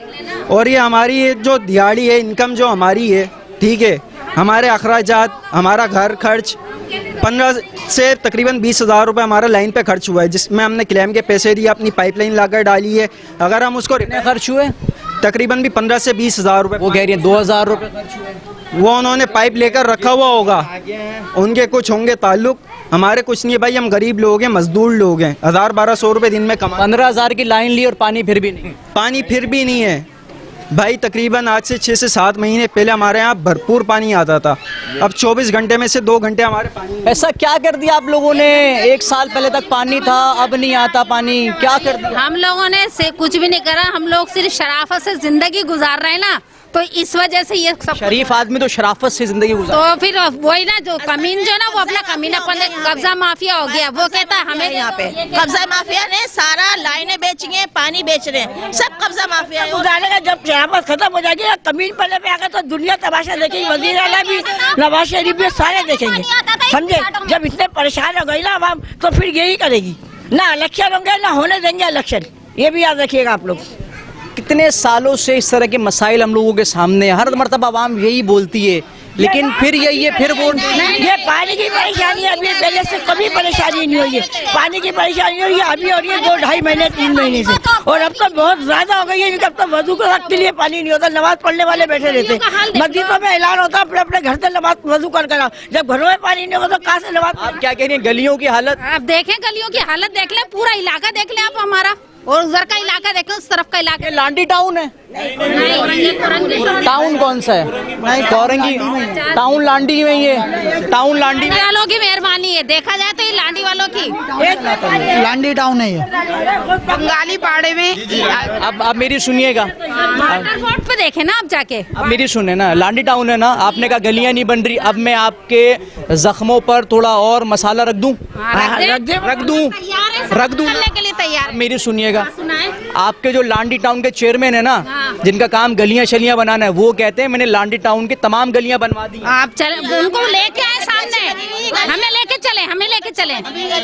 और ये हमारी जो दिहाड़ी है, इनकम जो हमारी है, ठीक है, हमारे अखराजात, हमारा घर खर्च 15 से तकरीबन 20,000 रुपये हमारा लाइन पे खर्च हुआ है, जिसमें हमने क्लेम के पैसे दिए, अपनी पाइपलाइन लाकर डाली है। अगर हम उसको खर्च हुए तकरीबन भी 15 से 20,000 रुपये। वो कह रही है 2,000 रुपये खर्च हुए। वो उन्होंने पाइप लेकर रखा हुआ होगा, उनके कुछ होंगे ताल्लुक, हमारे कुछ नहीं है भाई। हम गरीब लोग हैं, मजदूर लोग हैं, 1000-1200 रुपये दिन में कमा। 15,000 की लाइन ली और पानी फिर भी नहीं। पानी फिर भी नहीं है भाई। तकरीबन आज से 6 से 7 महीने पहले हमारे यहाँ भरपूर पानी आता था, अब 24 घंटे में से 2 घंटे हमारे पानी। ऐसा क्या कर दिया आप लोगों ने? 1 साल पहले तक पानी था, अब नहीं आता पानी, क्या कर दिया? हम लोगों ने से कुछ भी नहीं करा, हम लोग सिर्फ शराफत से जिंदगी गुजार रहे हैं ना, तो इस वजह से ये सब। शरीफ आदमी तो शराफत से जिंदगी गुजार। तो फिर वही ना, जो कमीन जो ना वो अपना कमीनापन, कब्जा माफिया हो गया, वो कहता है हमें यहाँ पे कब्जा माफिया ने सारा लाइनें बेची हैं, पानी बेच रहे हैं, सब कब्जा माफिया है। गुजारे का जब शराफत खत्म हो जाएगी, कमीन पल्ले पे आकर तो दुनिया तमाशा देखेगी, वजीर आला भी, नवाज शरीफ भी, सारे देखेंगे, समझे। जब इतने परेशान हो गई ना हम, तो फिर यही करेगी ना, इलेक्शन होंगे ना होने देंगे इलेक्शन, ये भी याद रखिएगा आप लोग। कितने सालों से इस तरह के मसाइल हम लोगों के सामने, हर मरतबा आवाम यही बोलती है, लेकिन फिर यही है, फिर वो ये पानी की परेशानी अभी पहले से कभी परेशानी नहीं हुई है। पानी की परेशानी हुई है अभी, और ये 2-2.5 महीने 3 महीने से, और अब तो बहुत ज्यादा हो गई है। अब तो वजू के लिए पानी नहीं होता, नमाज पढ़ने वाले बैठे रहते, मस्जिदों में ऐलान होता अपने अपने घर से नमाज वजू कर कर। जब घरों में पानी नहीं होगा तो कहाँ से नमाज? आप क्या कह रही हैं? गलियों की हालत आप देखें, गलियों की हालत देख लें, पूरा इलाका देख लें आप हमारा, और उधर का इलाका देखें, उस तरफ का इलाका। लांडी टाउन है? टाउन कौन सा है? कोरंगी टाउन लांडी में, ये टाउन लांडी वालों की मेहरबानी है, देखा जाए तो ये लांडी वालों की लांडी टाउन है ये, बंगाली पाड़े में। अब मेरी सुनिएगा, रोड पे देखे ना आप जाके, अब मेरी सुने ना, लांडी टाउन है ना, आपने कहा गलियां नहीं बन रही, अब मैं आपके जख्मों पर थोड़ा और मसाला रख दूं? रख दूं के लिए तैयार। मेरी सुनिएगा, आपके जो लांडी टाउन के चेयरमैन है ना, जिनका काम गलियां शलियां बनाना है, वो कहते हैं मैंने लांडी टाउन की तमाम गलियां बनवा दी। आप चले, उनको लेके आए सामने, हमें लेके चले,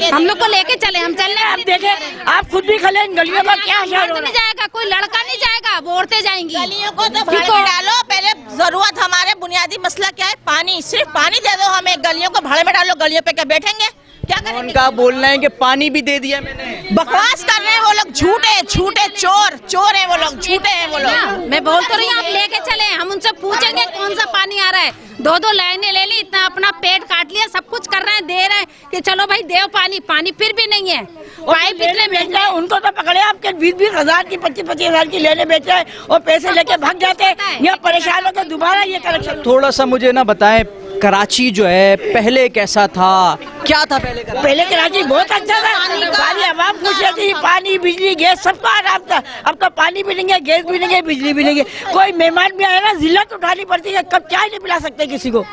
हम लोग को लेके चले, हम चलने। आप देखें, आप खुद भी खले इन गलियों में, क्या नहीं जाएगा, कोई लड़का नहीं जाएगा, वो औरतें जाएंगी। गलियों को तो भाड़े में डालो, पहले जरूरत हमारे बुनियादी मसला क्या है? पानी, सिर्फ पानी दे दो हमें, गलियों को भाड़े में डालो, गलियों पे क्या बैठेंगे? क्या करेंगे? उनका बोलना है कि पानी भी दे दिया मैंने। बकवास कर रहे हैं वो लोग, झूठे चोर है वो लोग, झूठे हैं वो लोग। मैं बोल तो रही हूँ, आप लेके चले, हम उनसे पूछेंगे कौन सा पानी आ रहा है। 2-2 लाइनें ले ली, इतना अपना पेट काट लिया, सब कुछ कर रहे हैं, दे रहे हैं कि चलो भाई देव पानी, पानी फिर भी नहीं है। पाइप इतने बेच रहे हैं, उनको तो पकड़े आपके 20-20 हजार की 25-25 हजार की लेने बेच रहे हैं और पैसे लेके भाग जाते हैं। यहाँ परेशान होकर दोबारा ये करेक्शन। थोड़ा सा मुझे ना बताएं, कराची जो है पहले कैसा था, क्या था पहले कराची? पहले कराची बहुत अच्छा था, सारी आवाम खुश रहती, पानी बिजली गैस सबका आराम था। अब तो पानी भी नहीं है, गैस भी नहीं है, बिजली भी नहीं है। कोई मेहमान भी आया ना जिल्लत उठानी पड़ती है, कब चाय नहीं पिला सकते किसी को।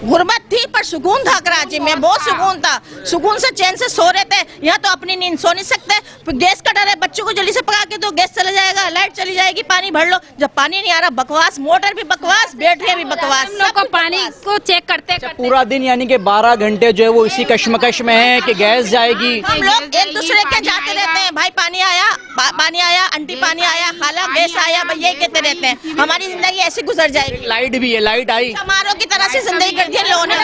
गुर्बत थी पर सुकून था कराची में, बहुत सुकून था, सुकून से चैन से सो रहे थे। यहाँ तो अपनी नींद सो नहीं सकते, गैस का डर है, बच्चों को जल्दी से पका के दो, गैस चला जाएगा, लाइट चली जाएगी, पानी भर लो। जब पानी नहीं आ रहा बकवास, मोटर भी बकवास, बैटरी भी बकवास, सबको पानी को चेक करते पूरा दिन यानी कि 12 घंटे जो है वो इसी कश्मकश में है कि गैस जाएगी। हम लोग एक दूसरे के जाते रहते हैं, भाई पानी आया, पानी आया, आंटी पानी आया, खाला गैस आया, भाई यही कहते रहते हैं। हमारी जिंदगी ऐसी गुजर जाएगी। लाइट भी है, लाइट आई, समारोह की तरह से जिंदगी कर दी लोगों ने।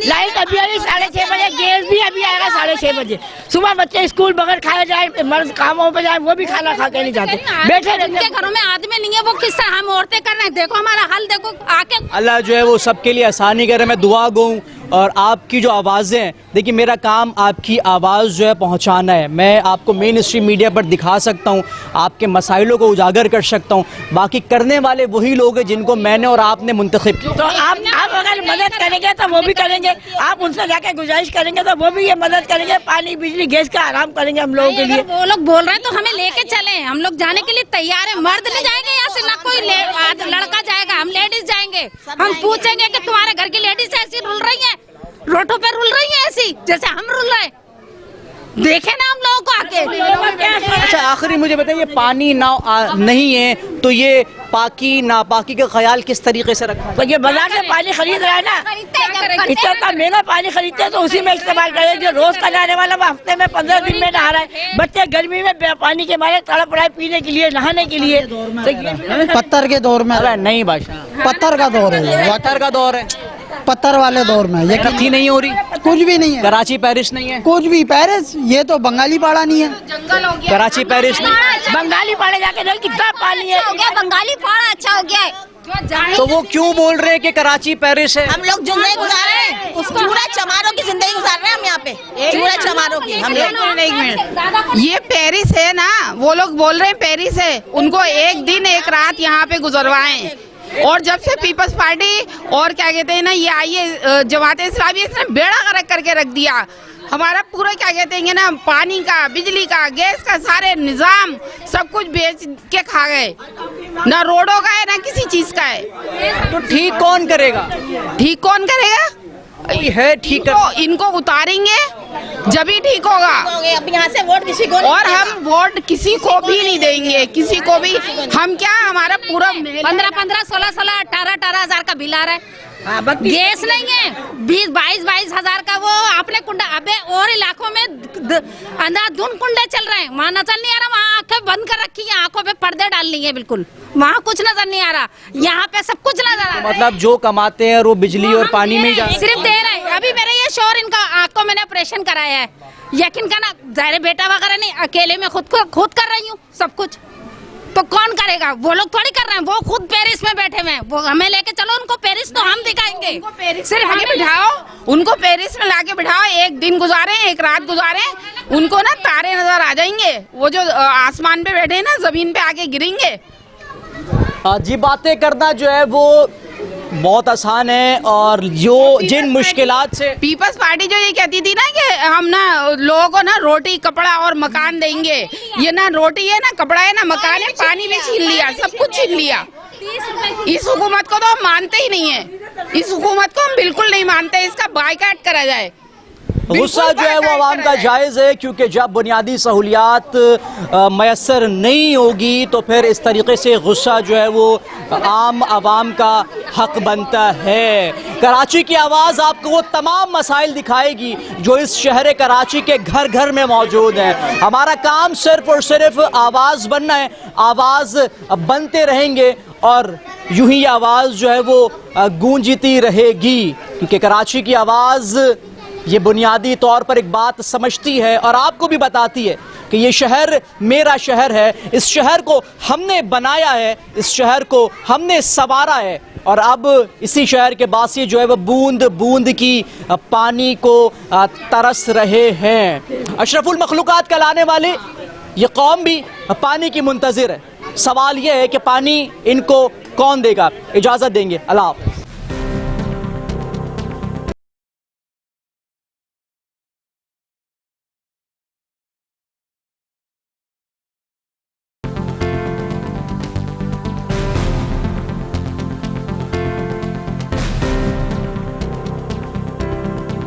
लाइट अभी आई 6:30 बजे, गैस भी अभी आएगा 6:30 बजे। सुबह बच्चे स्कूल बगैर खाए जाए, मर्द कामों पे जाए, वो भी खाना खा के नहीं जाते, बैठे रहते। घरों में आदमी नहीं है, वो किस तरह हम औरतें कर रहे हैं। देखो हमारा हाल देखो आके। अल्लाह जो है वो सबके लिए आसानी करे, मैं दुआ गूँ। और आपकी जो आवाज़ें, देखिए मेरा काम आपकी आवाज़ जो है पहुंचाना है। मैं आपको मेन स्ट्रीम मीडिया पर दिखा सकता हूं, आपके मसाइलों को उजागर कर सकता हूं, बाकी करने वाले वही लोग हैं जिनको मैंने और आपने मुंतखब किया। तो आप अगर मदद करेंगे तो वो भी करेंगे, आप उनसे जाके गुजारिश करेंगे तो वो भी ये मदद करेंगे। पानी बिजली गैस का आराम करेंगे हम लोगों के लिए। वो लोग बोल रहे हैं तो हमें लेके चले, हम लोग जाने के लिए तैयार है। मर्द नहीं जाएंगे यहाँ से, ना कोई लड़का जाएगा, हम लेडीज जाएंगे। हम पूछेंगे कि तुम्हारे घर की लेडीज ऐसी रुल रही है, रोडों पे रुल रही है ऐसी जैसे हम रुल रहे हैं। देखे ना हम लोगों को आके। अच्छा आखिरी मुझे बताइए, पानी नहीं है तो ये पाकी नापाकी का ख्याल किस तरीके से रखा? तो ये बाजार से पानी खरीद रहा है ना, इतना महंगा पानी खरीदते हैं तो उसी में इस्तेमाल करें। जो रोज का नहाने वाला वो हफ्ते में 15 दिन में नहा रहा है। बच्चे गर्मी में पानी के मारे तड़प रहे, पीने के लिए, नहाने के लिए। पत्थर के दौर में नहीं बादशाह, पत्थर का दौर है, वाटर का दौर है, पत्थर वाले दौर में ये तरक्की नहीं हो रही, कुछ भी नहीं है। कराची पेरिस नहीं है, कुछ भी पेरिस, ये तो बंगाली पाड़ा नहीं है। कराची पेरिस नहीं, बंगाली पाड़े जाके देख कितना पानी है। हो गया बंगाली पाड़ा अच्छा हो गया है। तो वो क्यों बोल रहे हैं कि कराची पेरिस है? हम लोग जिंदगी गुजार रहे हैं, चूड़ा चमारों की जिंदगी गुजार रहे हैं हम यहाँ पे, चूड़ा चमारों की हम लोग। ये पेरिस है ना, वो लोग बोल रहे हैं पेरिस है, उनको एक दिन एक रात यहाँ पे गुजरवाएं। और जब से पीपल्स पार्टी और क्या कहते हैं ना ये आई है जमाते इस्लामी, इसने बेड़ा गर्क करके रख दिया हमारा पूरा क्या कहते हैं ना, पानी का, बिजली का, गैस का, सारे निजाम सब कुछ बेच के खा गए। ना रोडों का है ना किसी चीज का है। तो ठीक कौन करेगा? ठीक कौन करेगा? है ठीक इनको उतारेंगे जब ही ठीक होगा। अब यहाँ से वोट किसी को, और हम वोट किसी को भी नहीं देंगे, किसी को भी। हम क्या, हमारा पूरा 15-15, 16-16, 18-18 हजार का बिल आ रहा है। गैस नहीं है, 20-22 हजार का वो आपने कुंडा। अबे और इलाकों में अंधाधुंध कुंडे चल रहे हैं, वहाँ नजर नहीं आ रहा, वहाँ आंखें बंद कर रखी है, आंखों पे पर्दे डाल लिए बिल्कुल, वहाँ कुछ नजर नहीं आ रहा, यहाँ पे सब कुछ नजर आ रहा है। मतलब जो कमाते हैं वो बिजली और पानी में ही सिर्फ दे रहे हैं। अभी मेरे ये शोर, इनका आँख को मैंने ऑपरेशन कराया है, यकीन करना, ज़ाहिर बेटा वगैरह नहीं, अकेले में खुद कर रही हूँ सब कुछ। तो कौन करेगा? वो लोग थोड़ी कर रहे हैं, वो खुद पेरिस में बैठे हुए हैं। वो हमें लेके चलो उनको पेरिस, तो हम दिखाएंगे। सिर्फ हमें बिठाओ, उनको पेरिस में लाके बिठाओ, एक दिन गुजारे, एक रात गुजारे, उनको ना तारे नजर आ जाएंगे। वो जो आसमान पे बैठे हैं ना, जमीन पे आके गिरेंगे। जी बातें करना जो है वो बहुत आसान है, और जो जिन मुश्किलात से पीपल्स पार्टी जो ये कहती थी ना कि हम ना लोगों को ना रोटी, कपड़ा और मकान देंगे, ये ना रोटी है ना कपड़ा है ना मकान है, पानी भी छीन लिया, सब कुछ छीन लिया। इस हुकूमत को तो हम मानते ही नहीं है, इस हुकूमत को हम बिल्कुल नहीं मानते, इसका बायकॉट करा जाए। गुस्सा जो है वो आवाम का जायज़ है, क्योंकि जब बुनियादी सहूलियात मैसर नहीं होगी तो फिर इस तरीके से गुस्सा जो है वो आम आवाम का हक बनता है। कराची की आवाज़ आपको वो तमाम मसाइल दिखाएगी जो इस शहर कराची के घर घर में मौजूद हैं। हमारा काम सिर्फ और सिर्फ आवाज़ बनना है, आवाज़ बनते रहेंगे और यूं ही आवाज़ जो है वो गूंजती रहेगी, क्योंकि कराची की आवाज़ ये बुनियादी तौर पर एक बात समझती है और आपको भी बताती है कि ये शहर मेरा शहर है, इस शहर को हमने बनाया है, इस शहर को हमने संवारा है और अब इसी शहर के वासी जो है वो बूंद बूंद की पानी को तरस रहे हैं। अशरफुल मखलूकात कहलाने वाले ये कौम भी पानी की मुंतज़िर है। सवाल ये है कि पानी इनको कौन देगा। इजाज़त देंगे, अल्लाह हाफ़िज़।